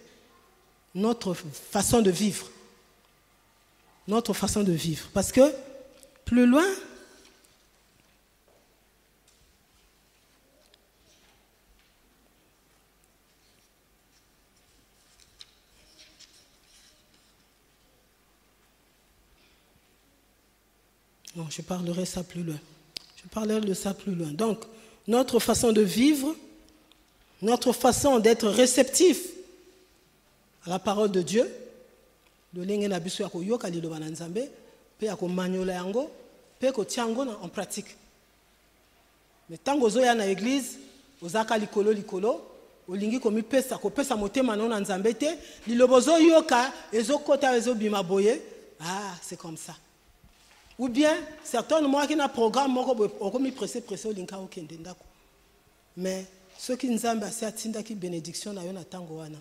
notre façon de vivre. Notre façon de vivre. Parce que, plus loin, non, je parlerai ça plus loin. Je parlerai de ça plus loin. Donc, notre façon de vivre, notre façon d'être réceptif à la parole de Dieu, en pratique. Mais tant que vous êtes dans l'église, vous êtes likolo, olingi komi pesa ko pesa motema na nzambe te, lilobozo yoka ezokota ezobima boye. Ah, c'est comme ça. Ou bien certains de moi qui na programme moko okomi pressé olinga okende ndako. Mais ceux qui nzambe atinda ki bénédiction na yo na tango wana.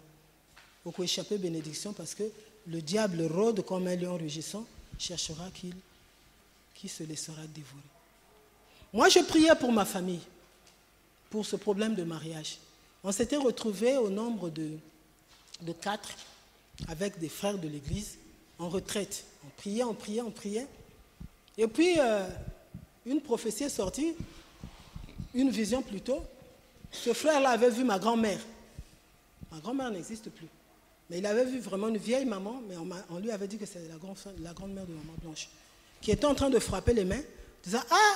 Oko échapper bénédiction parce que le diable rôde comme un lion rugissant, cherchera qui se laissera dévorer. Moi, je priais pour ma famille, pour ce problème de mariage. On s'était retrouvés au nombre de 4 avec des frères de l'église en retraite. On priait. Et puis, une prophétie est sortie, une vision plutôt. Ce frère-là avait vu ma grand-mère. Ma grand-mère n'existe plus. Mais il avait vu vraiment une vieille maman, mais on lui avait dit que c'était la grand-mère de maman Blanche, qui était en train de frapper les mains, disant « Ah,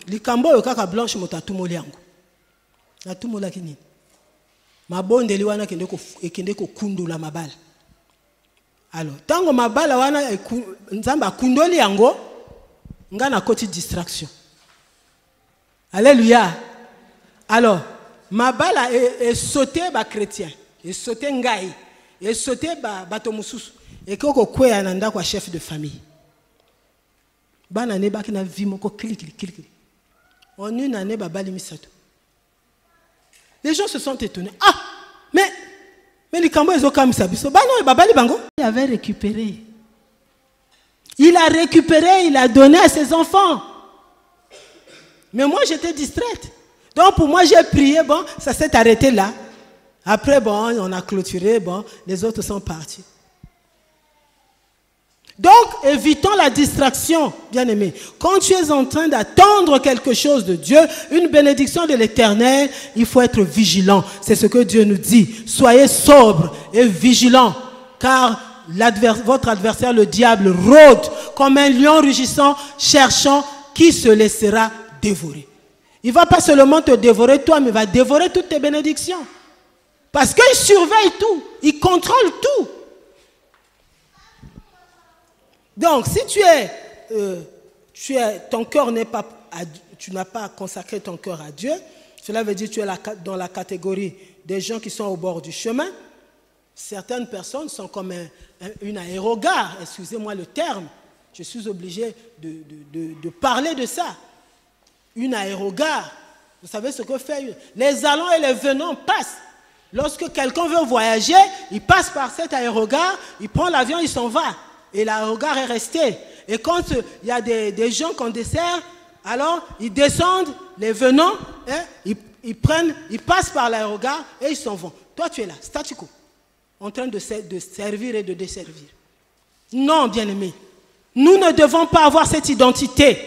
likambo yo kaka Blanche motatumo liango. Na tumo la kini. Mabonde li wana kende ko kundula mabala. Alors, tango mabala wana nzamba kundoli yango, nga na koti distraction. Alléluia. Alors, mabala est sauté ba chrétien. Et sauter ngai, et sauter bato mususu, et koko kwe ananda kwa chef de famille. Ban année baki na vie moko clic. En une année babali misato. Les gens se sont étonnés. Ah, mais les kambo ezoka misabiso. Ba non babali bango. Il avait récupéré. Il a donné à ses enfants. Mais moi j'étais distraite. Donc pour moi, j'ai prié, bon, ça s'est arrêté là. Après, bon, on a clôturé, bon, les autres sont partis. Donc, évitons la distraction, bien-aimé. Quand tu es en train d'attendre quelque chose de Dieu, une bénédiction de l'Éternel, il faut être vigilant. C'est ce que Dieu nous dit. Soyez sobres et vigilants, car votre adversaire, le diable, rôde comme un lion rugissant, cherchant qui se laissera dévorer. Il ne va pas seulement te dévorer toi, mais il va dévorer toutes tes bénédictions. Parce qu'il surveille tout, il contrôle tout. Donc, si ton cœur n'est pas, tu n'as pas consacré ton cœur à Dieu, cela veut dire que tu es dans la catégorie des gens qui sont au bord du chemin. Certaines personnes sont comme une aérogare, excusez-moi le terme, je suis obligé de parler de ça. Une aérogare, vous savez ce que fait, les allants et les venants passent. Lorsque quelqu'un veut voyager, il passe par cette aérogare, il prend l'avion, il s'en va. Et l'aérogare est restée. Et quand il y a des gens qu'on dessert, alors ils descendent, les venants, hein, ils passent par l'aérogare et ils s'en vont. Toi, tu es là, statu quo, en train de servir et de desservir. Non, bien-aimés, nous ne devons pas avoir cette identité.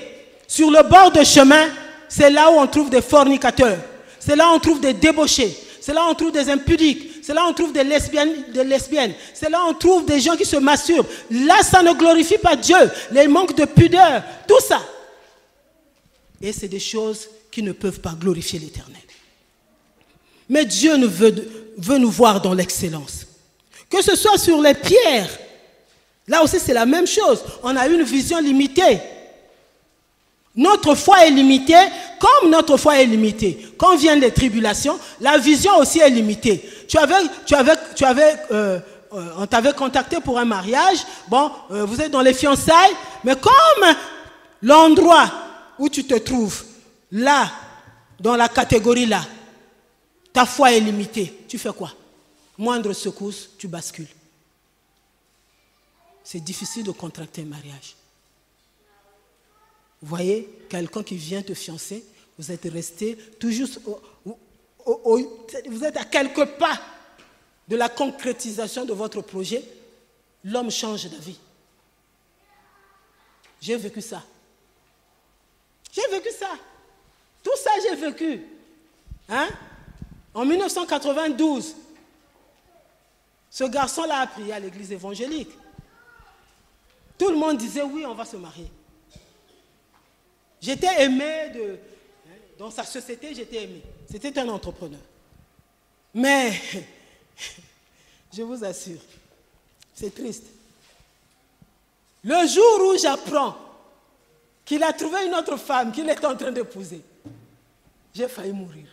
Sur le bord de chemin, c'est là où on trouve des fornicateurs, c'est là où on trouve des débauchés, c'est là où on trouve des impudiques, c'est là où on trouve des lesbiennes, c'est là où on trouve des gens qui se masturbent. Là, ça ne glorifie pas Dieu, les manques de pudeur, tout ça. Et c'est des choses qui ne peuvent pas glorifier l'Éternel. Mais Dieu veut nous voir dans l'excellence. Que ce soit sur les pierres, là aussi c'est la même chose. On a une vision limitée. Notre foi est limitée, comme notre foi est limitée. Quand viennent les tribulations, la vision aussi est limitée. On t'avait contacté pour un mariage, bon, vous êtes dans les fiançailles, mais comme l'endroit où tu te trouves, là, dans la catégorie là, ta foi est limitée, tu fais quoi? Moindre secousse, tu bascules. C'est difficile de contracter un mariage. Vous voyez, quelqu'un qui vient te fiancer, vous êtes resté toujours, vous êtes à quelques pas de la concrétisation de votre projet, l'homme change d'avis. J'ai vécu ça. J'ai vécu ça. Tout ça, j'ai vécu. Hein? En 1992, ce garçon-là a prié à l'église évangélique. Tout le monde disait, oui, on va se marier. J'étais aimé dans sa société, j'étais aimé. C'était un entrepreneur. Mais, je vous assure, c'est triste. Le jour où j'apprends qu'il a trouvé une autre femme qu'il est en train d'épouser, j'ai failli mourir.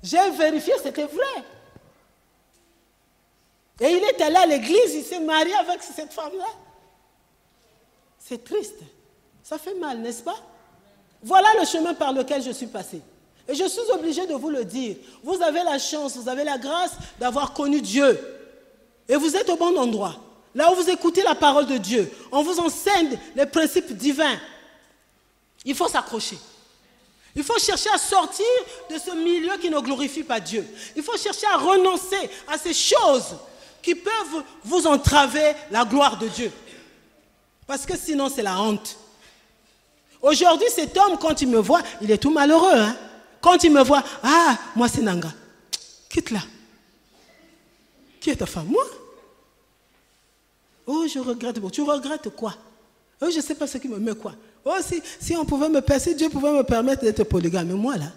J'ai vérifié, c'était vrai. Et il est allé à l'église, il s'est marié avec cette femme-là. C'est triste. Ça fait mal, n'est-ce pas? Voilà le chemin par lequel je suis passé. Et je suis obligé de vous le dire. Vous avez la chance, vous avez la grâce d'avoir connu Dieu. Et vous êtes au bon endroit. Là où vous écoutez la parole de Dieu, on vous enseigne les principes divins. Il faut s'accrocher. Il faut chercher à sortir de ce milieu qui ne glorifie pas Dieu. Il faut chercher à renoncer à ces choses qui peuvent vous entraver la gloire de Dieu. Parce que sinon, c'est la honte. Aujourd'hui, cet homme, quand il me voit, il est tout malheureux. Hein? Quand il me voit, ah, moi c'est Nanga. Quitte-la. Qui est ta femme? Moi? Oh, je regrette. Tu regrettes quoi? Oh, je ne sais pas ce qui me met quoi. Oh, si on pouvait me percer, Dieu pouvait me permettre d'être polygame. Mais moi, là,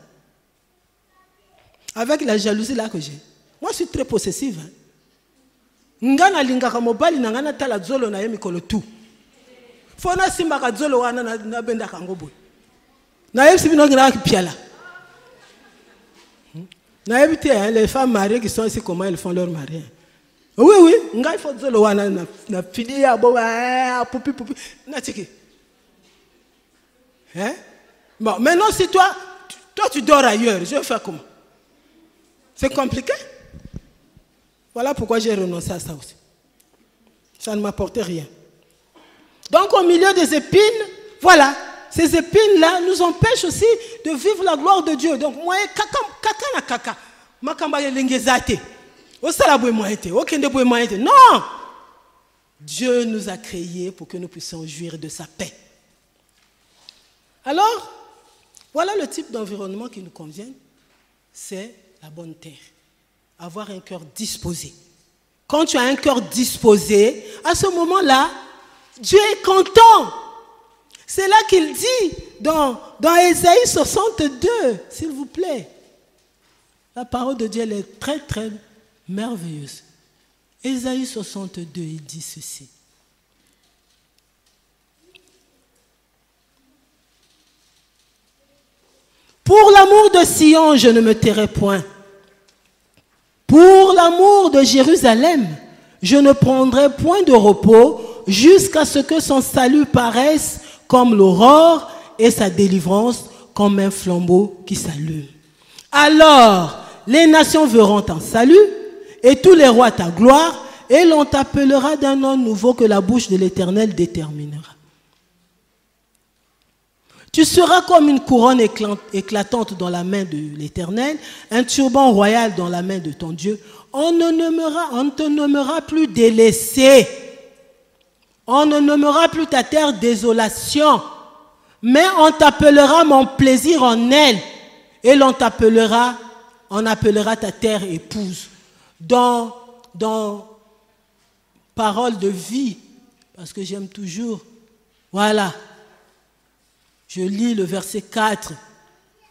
avec la jalousie là que j'ai, moi, je suis très possessive. Ngana lingaka mobali nangana tala zolo na yemi kolo tout. Fona simbaka zolo wana na benda kangobo. Na yemi sibino ngira piala. Na yemi les femmes mariées qui sont ici, comment elles font leur mariage? Oui, oui, ngai faut zolo wana na fili ya bo poupi na tiki. Hein? Bon, maintenant si toi tu dors ailleurs, je vais faire comment? C'est compliqué? Voilà pourquoi j'ai renoncé à ça aussi. Ça ne m'apportait rien. Donc au milieu des épines, voilà, ces épines-là nous empêchent aussi de vivre la gloire de Dieu. Donc, moi, kaka. Non! Dieu nous a créés pour que nous puissions jouir de sa paix. Alors, voilà le type d'environnement qui nous convient. C'est la bonne terre. Avoir un cœur disposé. Quand tu as un cœur disposé, à ce moment-là, Dieu est content. C'est là qu'il dit dans Ésaïe 62, s'il vous plaît. La parole de Dieu elle est très très merveilleuse. Ésaïe 62, il dit ceci. Pour l'amour de Sion, je ne me tairai point. Pour l'amour de Jérusalem, je ne prendrai point de repos jusqu'à ce que son salut paraisse comme l'aurore et sa délivrance comme un flambeau qui s'allume. Alors, les nations verront ton salut et tous les rois ta gloire et l'on t'appellera d'un nom nouveau que la bouche de l'Éternel déterminera. Tu seras comme une couronne éclatante dans la main de l'Éternel, un turban royal dans la main de ton Dieu. On ne te nommera plus délaissé. On ne nommera plus ta terre désolation, mais on t'appellera mon plaisir en elle, et on appellera ta terre épouse. Dans Parole de vie, parce que j'aime toujours, voilà, je lis le verset 4.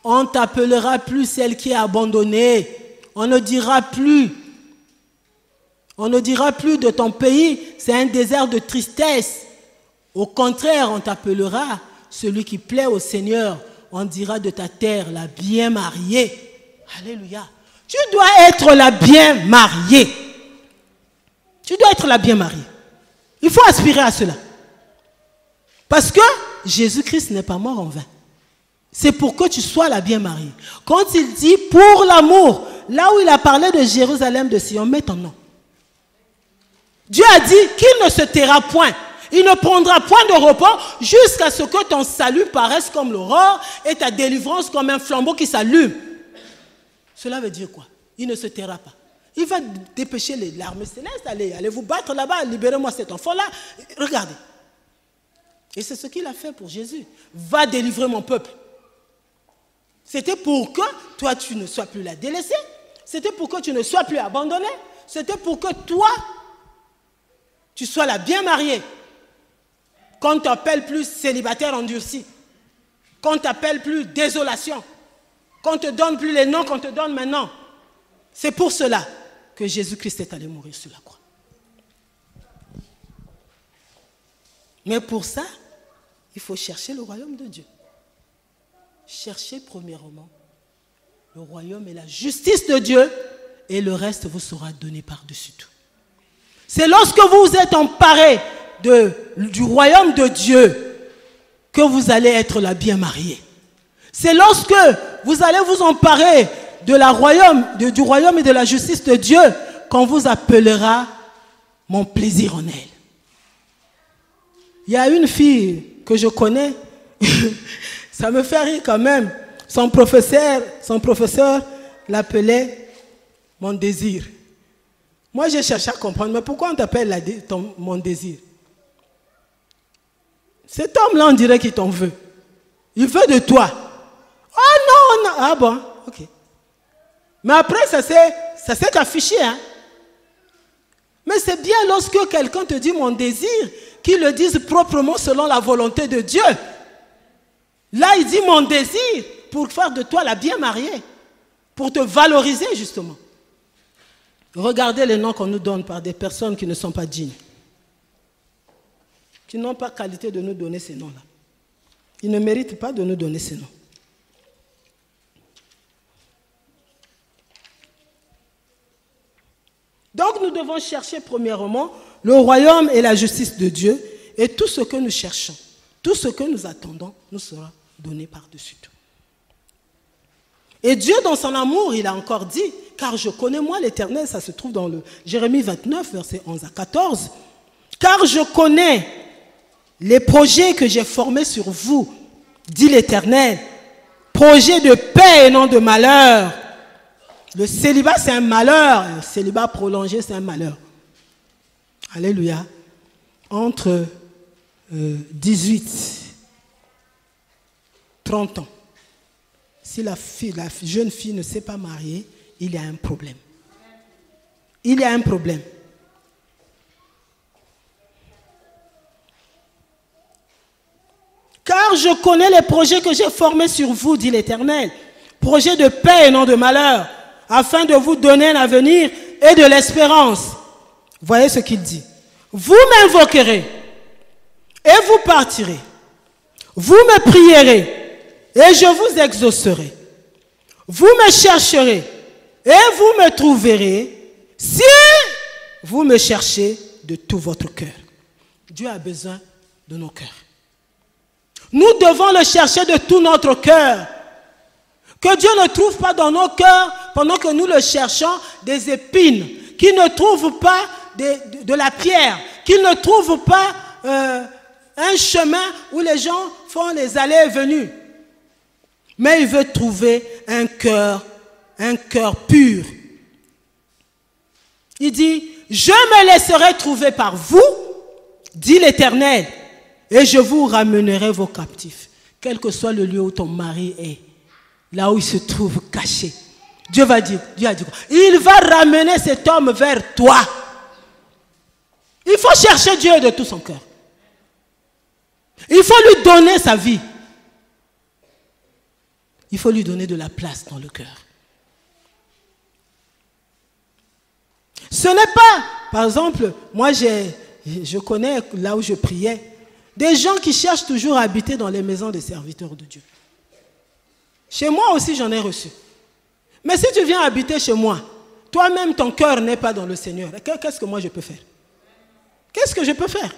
On t'appellera plus celle qui est abandonnée. On ne dira plus de ton pays, c'est un désert de tristesse. Au contraire, on t'appellera celui qui plaît au Seigneur. On dira de ta terre, la bien mariée. Alléluia. Tu dois être la bien mariée. Tu dois être la bien mariée. Il faut aspirer à cela. Parce que Jésus-Christ n'est pas mort en vain. C'est pour que tu sois la bien mariée. Quand il dit pour l'amour, là où il a parlé de Jérusalem, de Sion, mets ton nom. Dieu a dit qu'il ne se taira point. Il ne prendra point de repos jusqu'à ce que ton salut paraisse comme l'aurore et ta délivrance comme un flambeau qui s'allume. Cela veut dire quoi? Il ne se taira pas. Il va dépêcher l'armée céleste, allez vous battre là-bas, libérez-moi cet enfant-là. Regardez. Et c'est ce qu'il a fait pour Jésus. Va délivrer mon peuple. C'était pour que toi, tu ne sois plus la délaissée. C'était pour que tu ne sois plus abandonné. C'était pour que toi, tu sois la bien mariée. Qu'on ne t'appelle plus célibataire endurci. Qu'on ne t'appelle plus désolation. Qu'on ne te donne plus les noms qu'on te donne maintenant. C'est pour cela que Jésus-Christ est allé mourir sur la croix. Mais pour ça, il faut chercher le royaume de Dieu. Cherchez premièrement le royaume et la justice de Dieu et le reste vous sera donné par-dessus tout. C'est lorsque vous êtes emparé du royaume de Dieu que vous allez être la bien mariée. C'est lorsque vous allez vous emparer du royaume et de la justice de Dieu qu'on vous appellera mon plaisir en elle. Il y a une fille que je connais, ça me fait rire quand même. Son professeur l'appelait mon désir. Moi, j'ai cherché à comprendre, mais pourquoi on t'appelle mon désir? Cet homme-là, on dirait qu'il t'en veut. Il veut de toi. Oh non, ah bon, ok. Mais après, ça s'est affiché. Hein? Mais c'est bien lorsque quelqu'un te dit mon désir, qu'il le dise proprement selon la volonté de Dieu. Là, il dit mon désir pour faire de toi la bien mariée, pour te valoriser justement. Regardez les noms qu'on nous donne par des personnes qui ne sont pas dignes, qui n'ont pas qualité de nous donner ces noms-là. Ils ne méritent pas de nous donner ces noms. Donc nous devons chercher premièrement le royaume et la justice de Dieu, et tout ce que nous cherchons, tout ce que nous attendons nous sera donné par-dessus tout. Et Dieu, dans son amour, il a encore dit, car je connais moi l'Éternel, ça se trouve dans le Jérémie 29, versets 11 à 14, car je connais les projets que j'ai formés sur vous, dit l'Éternel. Projet de paix et non de malheur. Le célibat, c'est un malheur. Le célibat prolongé, c'est un malheur. Alléluia. Entre 18 30 ans. Si la jeune fille ne s'est pas mariée, il y a un problème. Il y a un problème. Car je connais les projets que j'ai formés sur vous, dit l'Éternel. Projets de paix et non de malheur, afin de vous donner un avenir et de l'espérance. Voyez ce qu'il dit. Vous m'invoquerez et vous partirez. Vous me prierez et je vous exaucerai. Vous me chercherez et vous me trouverez si vous me cherchez de tout votre cœur. Dieu a besoin de nos cœurs. Nous devons le chercher de tout notre cœur. Que Dieu ne trouve pas dans nos cœurs, pendant que nous le cherchons, des épines. Qu'il ne trouve pas de la pierre. Qu'il ne trouve pas un chemin où les gens font les allées et venues. Mais il veut trouver un cœur pur. Il dit, je me laisserai trouver par vous, dit l'Éternel, et je vous ramènerai vos captifs. Quel que soit le lieu où ton mari est, là où il se trouve caché. Dieu a dit quoi? Il va ramener cet homme vers toi. Il faut chercher Dieu de tout son cœur. Il faut lui donner sa vie. Il faut lui donner de la place dans le cœur. Ce n'est pas, par exemple, moi je connais là où je priais, des gens qui cherchent toujours à habiter dans les maisons des serviteurs de Dieu. Chez moi aussi, j'en ai reçu. Mais si tu viens habiter chez moi, toi-même, ton cœur n'est pas dans le Seigneur. Qu'est-ce que moi je peux faire? Qu'est-ce que je peux faire?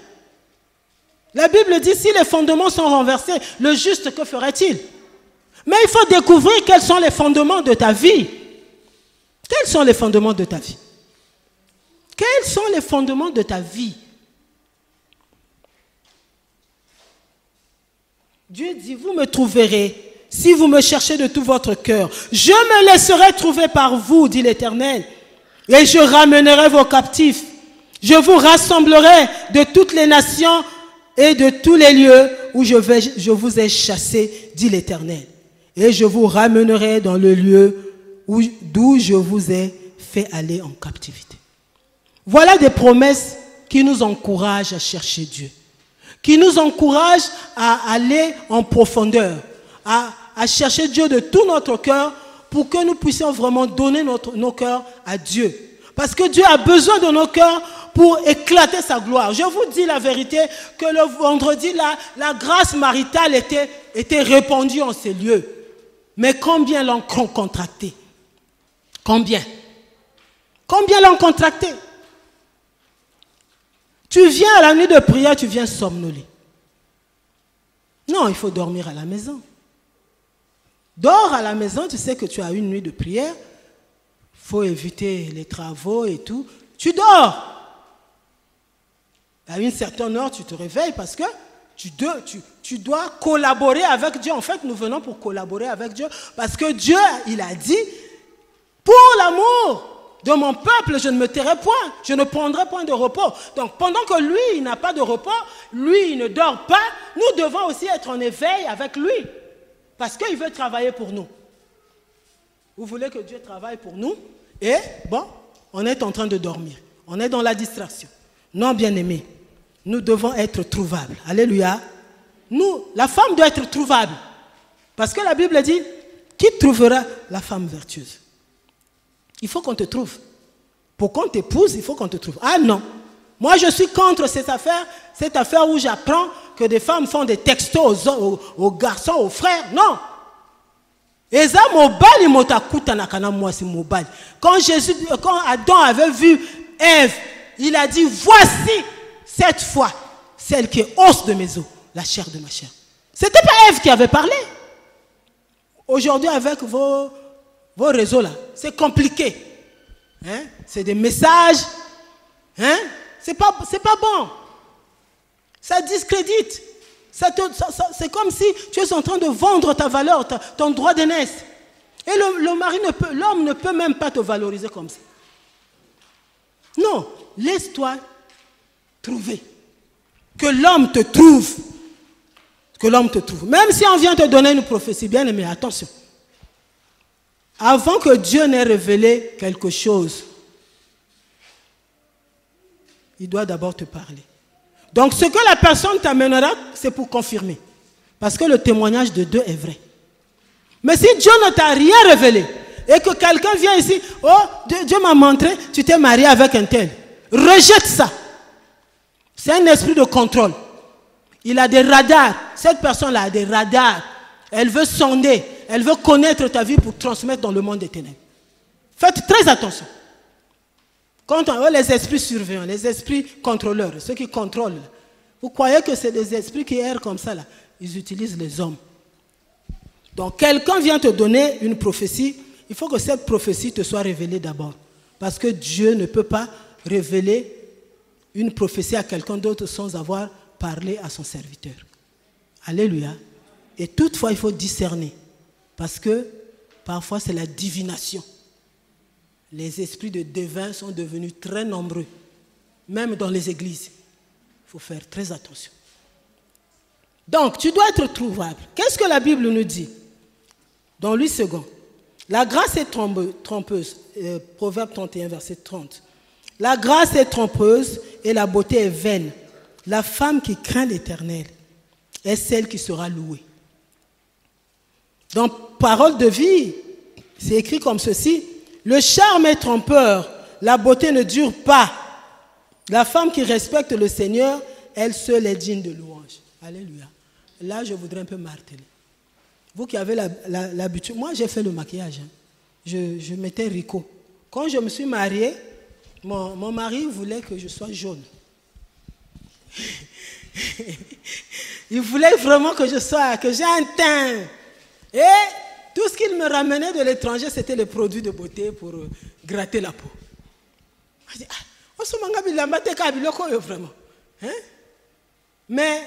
La Bible dit, si les fondements sont renversés, le juste, que ferait-il? Mais il faut découvrir quels sont les fondements de ta vie. Quels sont les fondements de ta vie? Quels sont les fondements de ta vie? Dieu dit, vous me trouverez si vous me cherchez de tout votre cœur. Je me laisserai trouver par vous, dit l'Éternel, et je ramènerai vos captifs. Je vous rassemblerai de toutes les nations et de tous les lieux où je vous ai chassés, dit l'Éternel. Et je vous ramènerai dans le lieu d'où je vous ai fait aller en captivité. Voilà des promesses qui nous encouragent à chercher Dieu, qui nous encouragent à aller en profondeur, à chercher Dieu de tout notre cœur pour que nous puissions vraiment donner nos cœurs à Dieu. Parce que Dieu a besoin de nos cœurs pour éclater sa gloire. Je vous dis la vérité que le vendredi, la grâce maritale était répandue en ces lieux. Mais combien l'ont contracté? Combien? Combien l'ont contracté? Tu viens à la nuit de prière, tu viens somnoler. Non, il faut dormir à la maison. Dors à la maison, tu sais que tu as une nuit de prière. Il faut éviter les travaux et tout. Tu dors. À une certaine heure, tu te réveilles parce que tu dois collaborer avec Dieu. En fait, nous venons pour collaborer avec Dieu. Parce que Dieu, il a dit, pour l'amour de mon peuple, je ne me tairai point. Je ne prendrai point de repos. Donc, pendant que lui, il n'a pas de repos, lui, il ne dort pas, nous devons aussi être en éveil avec lui. Parce qu'il veut travailler pour nous. Vous voulez que Dieu travaille pour nous? Et, bon, on est en train de dormir. On est dans la distraction. Non, bien-aimés, nous devons être trouvables. Alléluia. Nous, la femme doit être trouvable. Parce que la Bible dit, qui trouvera la femme vertueuse? Il faut qu'on te trouve. Pour qu'on t'épouse, il faut qu'on te trouve. Ah non. Moi, je suis contre cette affaire où j'apprends que des femmes font des textos aux garçons, aux frères. Non. Quand Adam avait vu Ève, il a dit, voici cette fois celle qui est os de mes os, la chair de ma chair. Ce n'était pas Ève qui avait parlé. Aujourd'hui, avec vos réseaux là, c'est compliqué. Hein? C'est des messages. Hein? C'est pas bon. Ça discrédite. C'est comme si tu es en train de vendre ta valeur, ton droit d'aînesse. Et l'homme ne peut même pas te valoriser comme ça. Non, laisse-toi trouver. Que l'homme te trouve. Que l'homme te trouve. Même si on vient te donner une prophétie, bien aimé, attention. Avant que Dieu n'ait révélé quelque chose, il doit d'abord te parler. Donc ce que la personne t'amènera, c'est pour confirmer. Parce que le témoignage de Dieu est vrai. Mais si Dieu ne t'a rien révélé, et que quelqu'un vient ici, oh, Dieu m'a montré, tu t'es marié avec un tel. Rejette ça. C'est un esprit de contrôle. Il a des radars. Cette personne-là a des radars. Elle veut sonder. Elle veut connaître ta vie pour transmettre dans le monde des ténèbres. Faites très attention. Quand les esprits surveillants, les esprits contrôleurs, ceux qui contrôlent, vous croyez que c'est des esprits qui errent comme ça là? Ils utilisent les hommes. Donc quelqu'un vient te donner une prophétie, il faut que cette prophétie te soit révélée d'abord. Parce que Dieu ne peut pas révéler une prophétie à quelqu'un d'autre sans avoir parlé à son serviteur. Alléluia. Et toutefois, il faut discerner. Parce que parfois, c'est la divination. Les esprits de devins sont devenus très nombreux. Même dans les églises. Il faut faire très attention. Donc, tu dois être trouvable. Qu'est-ce que la Bible nous dit? Dans Louis II. La grâce est trompeuse. Proverbe 31, verset 30. La grâce est trompeuse et la beauté est vaine. La femme qui craint l'Éternel est celle qui sera louée. Dans Parole de vie, c'est écrit comme ceci. Le charme est trompeur, la beauté ne dure pas. La femme qui respecte le Seigneur, elle seule est digne de louange. Alléluia. Là, je voudrais un peu marteler. Vous qui avez l'habitude, moi j'ai fait le maquillage. Hein. Je mettais Rico. Quand je me suis mariée, mon mari voulait que je sois jaune. Il voulait vraiment que j'ai un teint. Et tout ce qu'il me ramenait de l'étranger, c'était les produits de beauté pour gratter la peau. Je dis, vraiment. Hein? Mais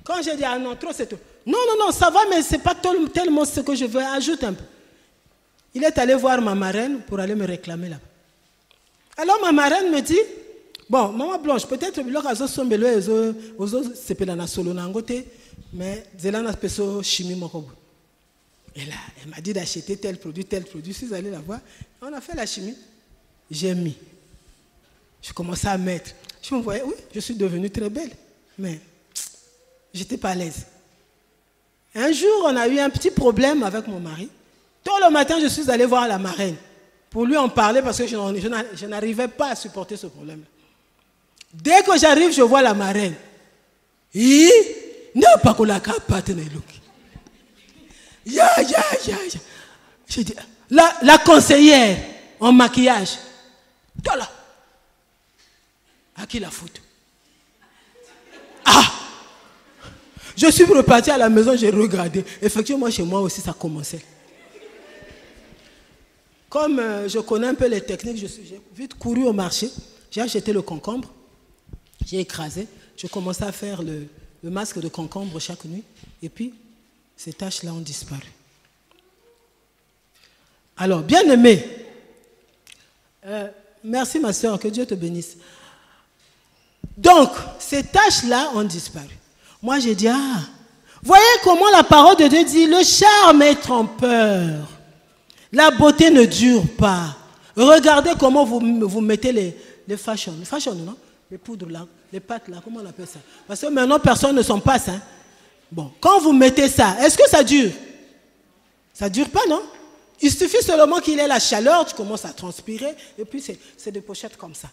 quand j'ai dit, ah non, trop c'est tout. Non, ça va, mais ce n'est pas tellement ce que je veux. Ajoute un peu. Il est allé voir ma marraine pour aller me réclamer là-bas. Alors ma marraine me dit, bon, maman Blanche, peut-être que mais chimie. Et là, elle m'a dit d'acheter tel produit. Je suis allé la voir. On a fait la chimie. J'ai mis. Je commençais à mettre. Je me voyais, oui, je suis devenue très belle. Mais je n'étais pas à l'aise. Un jour, on a eu un petit problème avec mon mari. Tôt le matin, je suis allé voir la marraine pour lui en parler parce que je n'arrivais pas à supporter ce problème. Dès que j'arrive, je vois la marraine. Je dis, la conseillère en maquillage. Là. À qui la faute? Ah! Je suis reparti à la maison, j'ai regardé. Effectivement, chez moi aussi, ça commençait. Comme je connais un peu les techniques, j'ai vite couru au marché. J'ai acheté le concombre. J'ai écrasé. Je commençais à faire le masque de concombre chaque nuit. Et puis, ces taches-là ont disparu. Alors, bien aimé, merci ma soeur, que Dieu te bénisse. Donc, ces taches-là ont disparu. Moi, j'ai dit, voyez comment la parole de Dieu dit, le charme est trompeur. La beauté ne dure pas. Regardez comment vous mettez les fashion. Les fashion, non? Les poudres là, les pâtes là, comment on appelle ça? Parce que maintenant, personne ne s'en passe. Hein? Bon, quand vous mettez ça, est-ce que ça dure? Ça ne dure pas, non? Il suffit seulement qu'il ait la chaleur, tu commences à transpirer, et puis c'est des pochettes comme ça.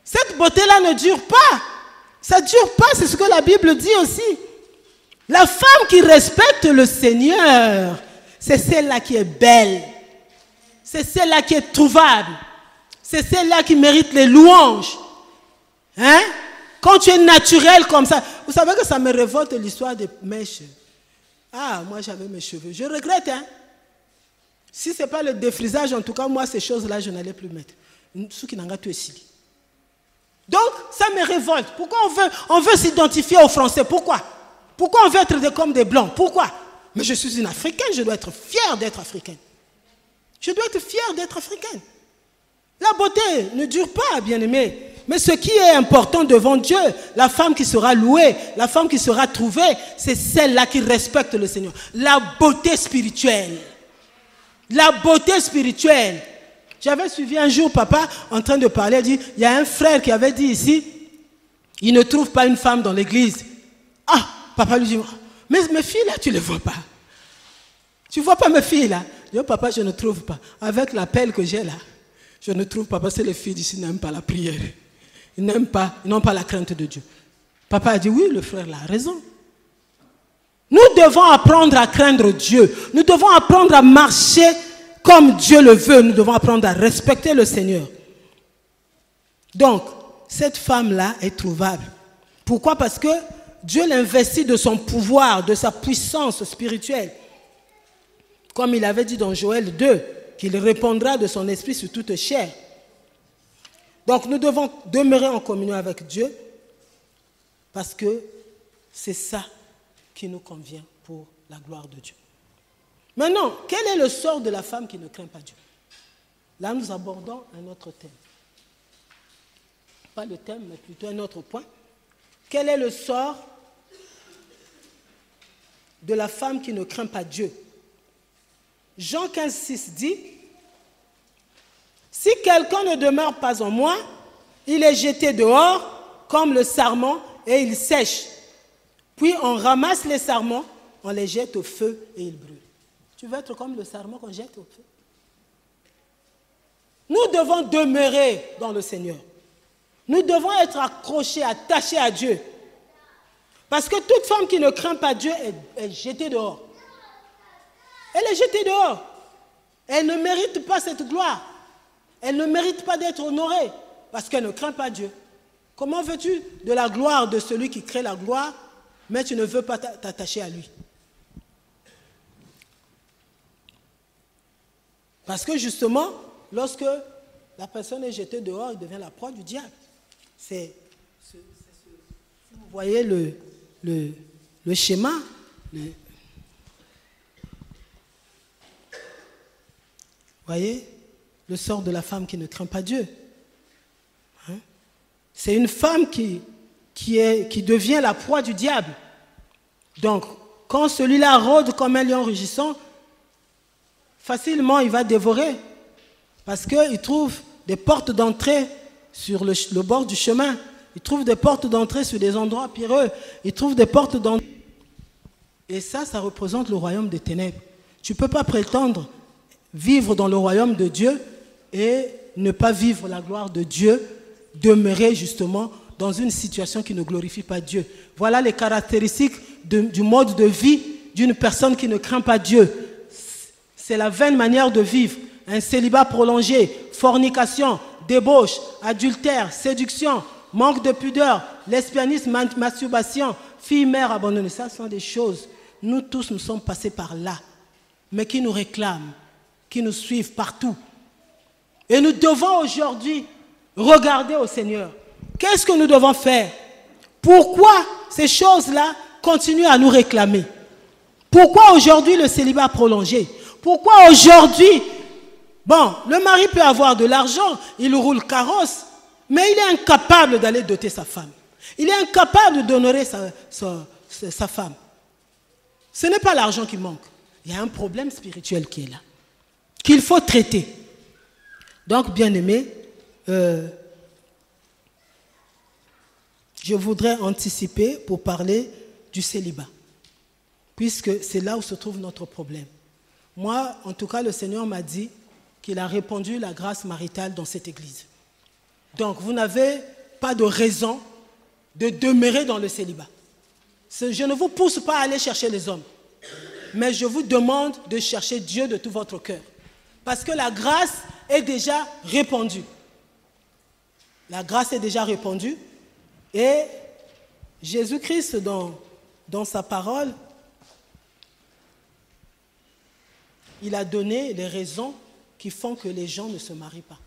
Cette beauté-là ne dure pas. Ça ne dure pas, c'est ce que la Bible dit aussi. La femme qui respecte le Seigneur, c'est celle-là qui est belle. C'est celle-là qui est trouvable. C'est celle-là qui mérite les louanges. Hein? Quand tu es naturel comme ça, vous savez que ça me révolte l'histoire des mèches. Ah, moi j'avais mes cheveux. Je regrette, hein? Si ce n'est pas le défrisage, en tout cas, moi, ces choses-là, je n'allais plus mettre. Ce qui n'a pas tout essayé. Donc, ça me révolte. Pourquoi on veut s'identifier aux Français? Pourquoi? Pourquoi on veut être comme des Blancs? Pourquoi? Mais je suis une Africaine, je dois être fière d'être africaine. Je dois être fière d'être africaine. La beauté ne dure pas, bien-aimé. Mais ce qui est important devant Dieu, la femme qui sera louée, la femme qui sera trouvée, c'est celle-là qui respecte le Seigneur. La beauté spirituelle. La beauté spirituelle. J'avais suivi un jour papa en train de parler, il dit, il y a un frère qui avait dit ici, il ne trouve pas une femme dans l'église. Ah, papa lui dit, mais mes filles là, tu ne les vois pas. Tu ne vois pas mes filles là? Je dis, papa, je ne trouve pas. Avec l'appel que j'ai là, je ne trouve pas parce que les filles d'ici n'aiment pas la prière. Ils n'aiment pas, ils n'ont pas la crainte de Dieu. Papa a dit, oui, le frère là a raison. Nous devons apprendre à craindre Dieu. Nous devons apprendre à marcher comme Dieu le veut. Nous devons apprendre à respecter le Seigneur. Donc, cette femme-là est trouvable. Pourquoi? Parce que Dieu l'investit de son pouvoir, de sa puissance spirituelle. Comme il avait dit dans Joël 2, qu'il répandra de son esprit sur toute chair. Donc nous devons demeurer en communion avec Dieu parce que c'est ça qui nous convient pour la gloire de Dieu. Maintenant, quel est le sort de la femme qui ne craint pas Dieu? Là, nous abordons un autre thème. Pas le thème, mais plutôt un autre point. Quel est le sort de la femme qui ne craint pas Dieu? Jean 15, 6 dit, « Si quelqu'un ne demeure pas en moi, il est jeté dehors comme le sarment et il sèche. Puis on ramasse les sarments, on les jette au feu et ils brûlent. » Tu veux être comme le sarment qu'on jette au feu? Nous devons demeurer dans le Seigneur. Nous devons être accrochés, attachés à Dieu. Parce que toute femme qui ne craint pas Dieu est jetée dehors. Elle est jetée dehors. Elle ne mérite pas cette gloire. Elle ne mérite pas d'être honorée parce qu'elle ne craint pas Dieu. Comment veux-tu de la gloire de celui qui crée la gloire, mais tu ne veux pas t'attacher à lui? Parce que justement, lorsque la personne est jetée dehors, elle devient la proie du diable. Vous voyez le schéma. Voyez le sort de la femme qui ne craint pas Dieu. Hein? C'est une femme qui devient la proie du diable. Donc, quand celui-là rôde comme un lion rugissant, facilement il va dévorer. Parce qu'il trouve des portes d'entrée sur le bord du chemin. Il trouve des portes d'entrée sur des endroits pierreux. Il trouve des portes d'entrée. Et ça représente le royaume des ténèbres. Tu ne peux pas prétendre vivre dans le royaume de Dieu et ne pas vivre la gloire de Dieu, demeurer justement dans une situation qui ne glorifie pas Dieu. Voilà les caractéristiques du mode de vie d'une personne qui ne craint pas Dieu. C'est la vaine manière de vivre, un célibat prolongé, fornication, débauche, adultère, séduction, manque de pudeur, lesbianisme, masturbation, fille-mère abandonnée. Ça sont des choses, nous tous nous sommes passés par là, mais qui nous réclament, qui nous suivent partout. Et nous devons aujourd'hui regarder au Seigneur. Qu'est-ce que nous devons faire? Pourquoi ces choses-là continuent à nous réclamer? Pourquoi aujourd'hui le célibat prolongé? Pourquoi aujourd'hui, bon, le mari peut avoir de l'argent, il roule carrosse, mais il est incapable d'aller doter sa femme. Il est incapable d'honorer sa femme. Ce n'est pas l'argent qui manque. Il y a un problème spirituel qui est là, qu'il faut traiter. Donc, bien-aimés, je voudrais anticiper pour parler du célibat, puisque c'est là où se trouve notre problème. Moi, en tout cas, le Seigneur m'a dit qu'il a répandu la grâce maritale dans cette église. Donc, vous n'avez pas de raison de demeurer dans le célibat. Je ne vous pousse pas à aller chercher les hommes, mais je vous demande de chercher Dieu de tout votre cœur. Parce que la grâce est déjà répandue. La grâce est déjà répandue. Et Jésus-Christ, dans sa parole, il a donné les raisons qui font que les gens ne se marient pas.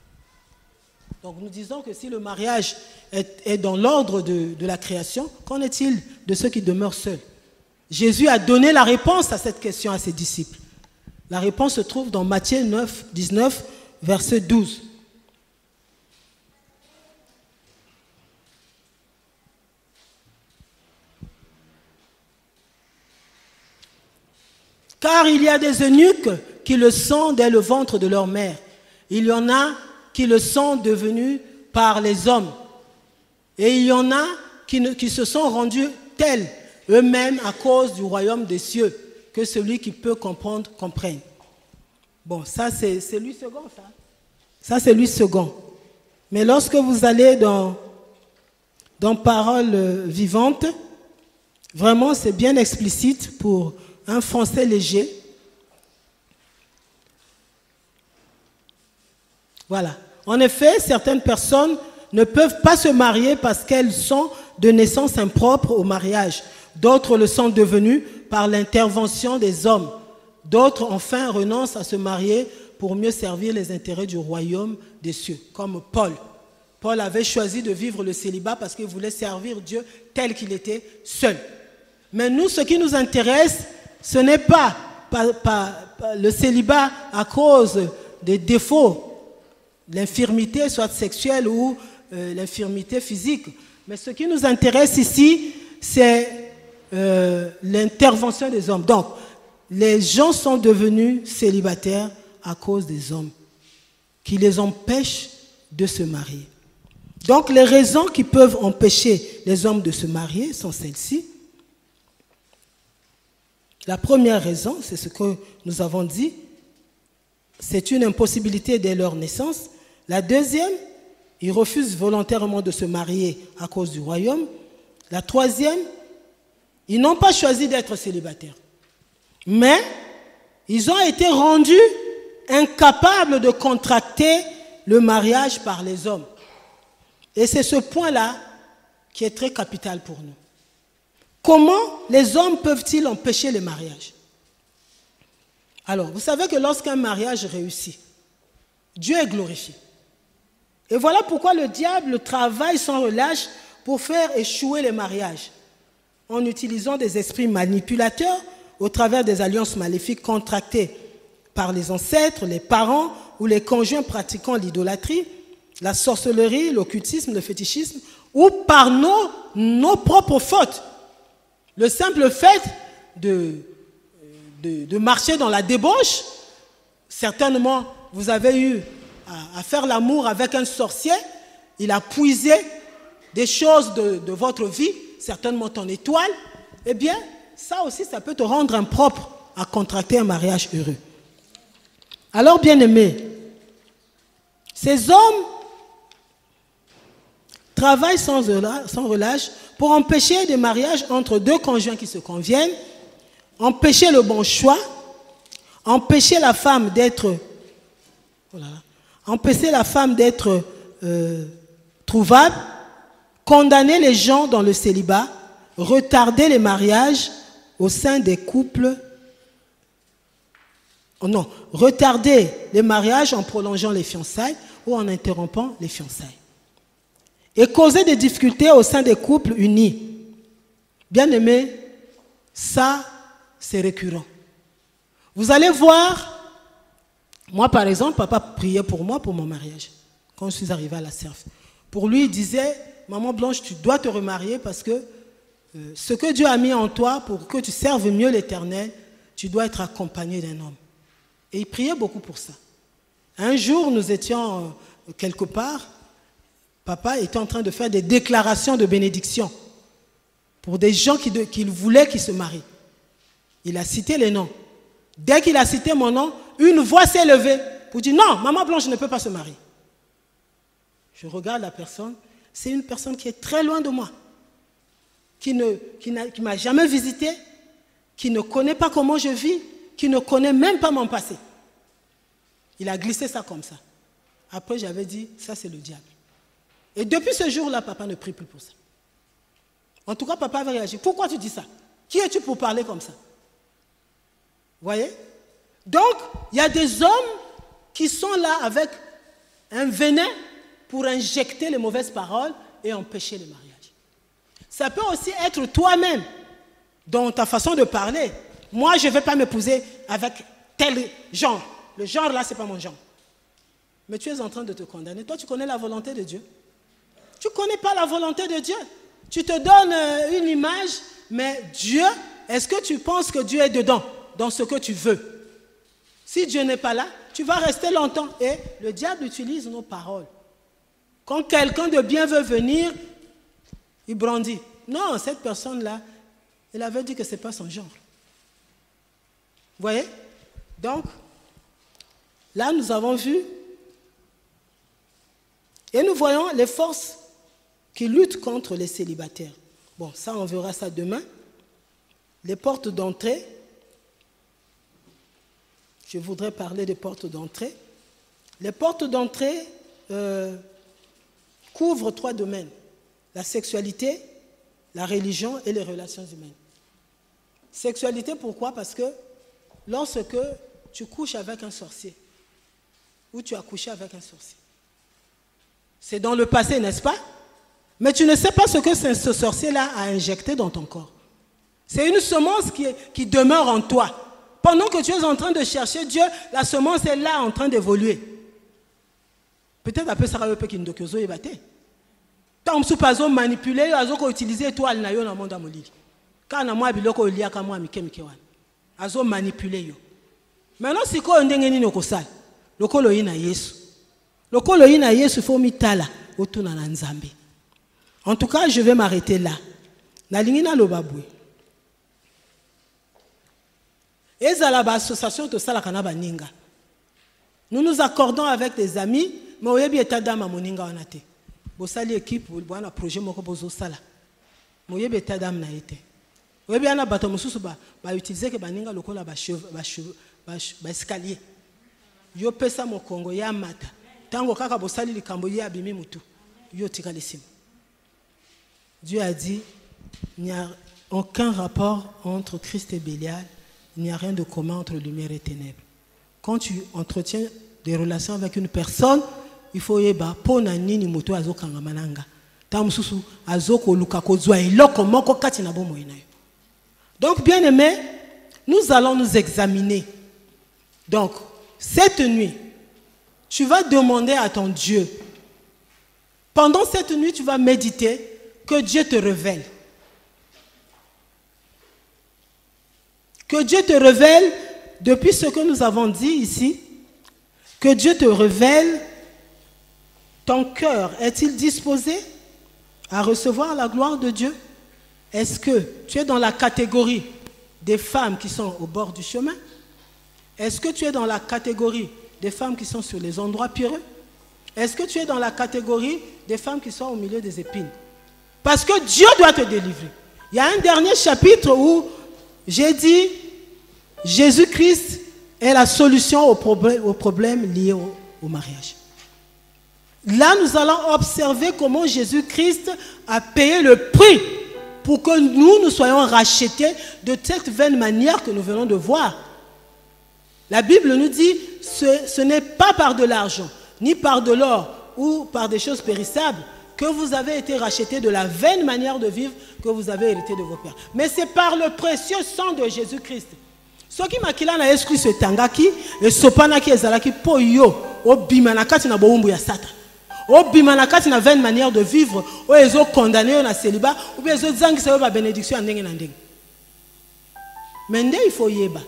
Donc nous disons que si le mariage est dans l'ordre de la création, qu'en est-il de ceux qui demeurent seuls? Jésus a donné la réponse à cette question à ses disciples. La réponse se trouve dans Matthieu 19, verset 12. Car il y a des eunuques qui le sont dès le ventre de leur mère. Il y en a qui le sont devenus par les hommes. Et il y en a qui se sont rendus tels eux-mêmes à cause du royaume des cieux, que celui qui peut comprendre, comprenne. Bon, ça c'est lui second, ça. Ça c'est lui second. Mais lorsque vous allez dans Paroles vivantes, vraiment c'est bien explicite pour un français léger. Voilà. En effet, certaines personnes ne peuvent pas se marier parce qu'elles sont de naissance impropre au mariage. D'autres le sont devenus par l'intervention des hommes. D'autres, enfin, renoncent à se marier pour mieux servir les intérêts du royaume des cieux, comme Paul. Paul avait choisi de vivre le célibat parce qu'il voulait servir Dieu tel qu'il était seul. Mais nous, ce qui nous intéresse, ce n'est pas le célibat à cause des défauts, l'infirmité, soit sexuelle ou l'infirmité physique. Mais ce qui nous intéresse ici, c'est l'intervention des hommes. Donc, les gens sont devenus célibataires à cause des hommes, qui les empêchent de se marier. Donc, les raisons qui peuvent empêcher les hommes de se marier sont celles-ci. La première raison, c'est ce que nous avons dit, c'est une impossibilité dès leur naissance. La deuxième, ils refusent volontairement de se marier à cause du royaume. La troisième, ils n'ont pas choisi d'être célibataires. Mais ils ont été rendus incapables de contracter le mariage par les hommes. Et c'est ce point-là qui est très capital pour nous. Comment les hommes peuvent-ils empêcher le mariage? Alors, vous savez que lorsqu'un mariage réussit, Dieu est glorifié. Et voilà pourquoi le diable travaille sans relâche pour faire échouer les mariages, en utilisant des esprits manipulateurs au travers des alliances maléfiques contractées par les ancêtres, les parents ou les conjoints pratiquant l'idolâtrie, la sorcellerie, l'occultisme, le fétichisme, ou par nos propres fautes. Le simple fait de marcher dans la débauche, certainement vous avez eu à faire l'amour avec un sorcier, il a puisé des choses de votre vie, certainement ton étoile, eh bien, ça aussi, ça peut te rendre impropre à contracter un mariage heureux. Alors, bien-aimés, ces hommes travaillent sans relâche pour empêcher des mariages entre deux conjoints qui se conviennent, empêcher le bon choix, empêcher la femme d'être trouvable, condamner les gens dans le célibat, retarder les mariages au sein des couples. Non, retarder les mariages en prolongeant les fiançailles ou en interrompant les fiançailles. Et causer des difficultés au sein des couples unis. Bien aimé, ça, c'est récurrent. Vous allez voir, moi par exemple, papa priait pour moi pour mon mariage, quand je suis arrivé à la CERF. Pour lui, il disait, maman Blanche, tu dois te remarier parce que ce que Dieu a mis en toi pour que tu serves mieux l'Éternel, tu dois être accompagné d'un homme. Et il priait beaucoup pour ça. Un jour, nous étions quelque part, papa était en train de faire des déclarations de bénédiction pour des gens qu'il voulait qu'ils se marient. Il a cité les noms. Dès qu'il a cité mon nom, une voix s'est levée pour dire non, maman Blanche ne peut pas se marier. Je regarde la personne, c'est une personne qui est très loin de moi, qui ne m'a jamais visité, qui ne connaît pas comment je vis, qui ne connaît même pas mon passé. Il a glissé ça comme ça. Après, j'avais dit, ça c'est le diable. Et depuis ce jour-là, papa ne prie plus pour ça. En tout cas, papa avait réagi. Pourquoi tu dis ça? Qui es-tu pour parler comme ça? Vous voyez? Donc, il y a des hommes qui sont là avec un venin pour injecter les mauvaises paroles et empêcher le mariage. Ça peut aussi être toi-même dans ta façon de parler. Moi, je ne vais pas m'épouser avec tel genre. Le genre là, ce n'est pas mon genre. Mais tu es en train de te condamner. Toi, tu connais la volonté de Dieu. Tu ne connais pas la volonté de Dieu. Tu te donnes une image, mais Dieu, est-ce que tu penses que Dieu est dedans, dans ce que tu veux? Si Dieu n'est pas là, tu vas rester longtemps. Et le diable utilise nos paroles. Quand quelqu'un de bien veut venir, il brandit. Non, cette personne-là, elle avait dit que ce n'est pas son genre. Vous voyez? Donc, là, nous avons vu, et nous voyons les forces qui luttent contre les célibataires. Bon, ça, on verra ça demain. Les portes d'entrée. Je voudrais parler des portes d'entrée. Les portes d'entrée couvrent 3 domaines. La sexualité, la religion et les relations humaines. Sexualité, pourquoi? Parce que lorsque tu couches avec un sorcier, ou tu as couché avec un sorcier, c'est dans le passé, n'est-ce pas? Mais tu ne sais pas ce que ce sorcier-là a injecté dans ton corps. C'est une semence qui demeure en toi. Pendant que tu es en train de chercher Dieu, la semence est là en train d'évoluer. Peut-être après ça va qui ndokozo ebate. Tant que tu manipuler, tu utiliser étoile na yo na monde amolili. Quand na moi biloko lia ka moi mike wana. Azo manipuler yo. Maintenant si ko ndenge nini okosala. Lokolo yina Yesu. Lokolo yina Yesu faut mitala otuna na Nzambe. En tout cas, je vais m'arrêter là. Na lingina lobabwe. Ezalaba association to sala kana baninga. Nous nous accordons avec des amis, mais oyebi etada ma moninga wana te. Bosali équipe bwana projet moko bozo sala. Moyebi etada na ete. Oyebi ana bato mususu ba utiliser ke baninga lokola ba escalier. Yo pesa mo Kongo ya mata. Tango kaka bosali likambo ya bimi mutu. Yo tika lesimo. Dieu a dit, il n'y a aucun rapport entre Christ et Bélial. Il n'y a rien de commun entre lumière et ténèbres. Quand tu entretiens des relations avec une personne, il faut yeba pona nini moto azokanga mananga. Tamususu azoko lukako zwa eloko moko kati na bomo inayo. Donc bien aimé, nous allons nous examiner. Donc cette nuit, tu vas demander à ton Dieu. Pendant cette nuit, tu vas méditer que Dieu te révèle. Que Dieu te révèle, depuis ce que nous avons dit ici, que Dieu te révèle, ton cœur est-il disposé à recevoir la gloire de Dieu? Est-ce que tu es dans la catégorie des femmes qui sont au bord du chemin? Est-ce que tu es dans la catégorie des femmes qui sont sur les endroits pierreux? Est-ce que tu es dans la catégorie des femmes qui sont au milieu des épines? Parce que Dieu doit te délivrer. Il y a un dernier chapitre où j'ai dit Jésus-Christ est la solution aux problèmes liés au mariage. Là, nous allons observer comment Jésus-Christ a payé le prix pour que nous soyons rachetés de cette vaine manière que nous venons de voir. La Bible nous dit ce n'est pas par de l'argent, ni par de l'or ou par des choses périssables que vous avez été rachetés de la vaine manière de vivre que vous avez hérité de vos pères. Mais c'est par le précieux sang de Jésus-Christ. Ce qui m'a kilana exclu ce tangaki, et sopanaki ezalaki po yo, obimanakati na boumbu ya satan. Obimanakati na vaine manière de vivre, o ezo condamné na célibat, ou bien ezo zangisa ba bénédiction ndenge na ndenge. Mais il faut yeba.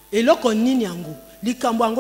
Et loko nini yango, likambo yango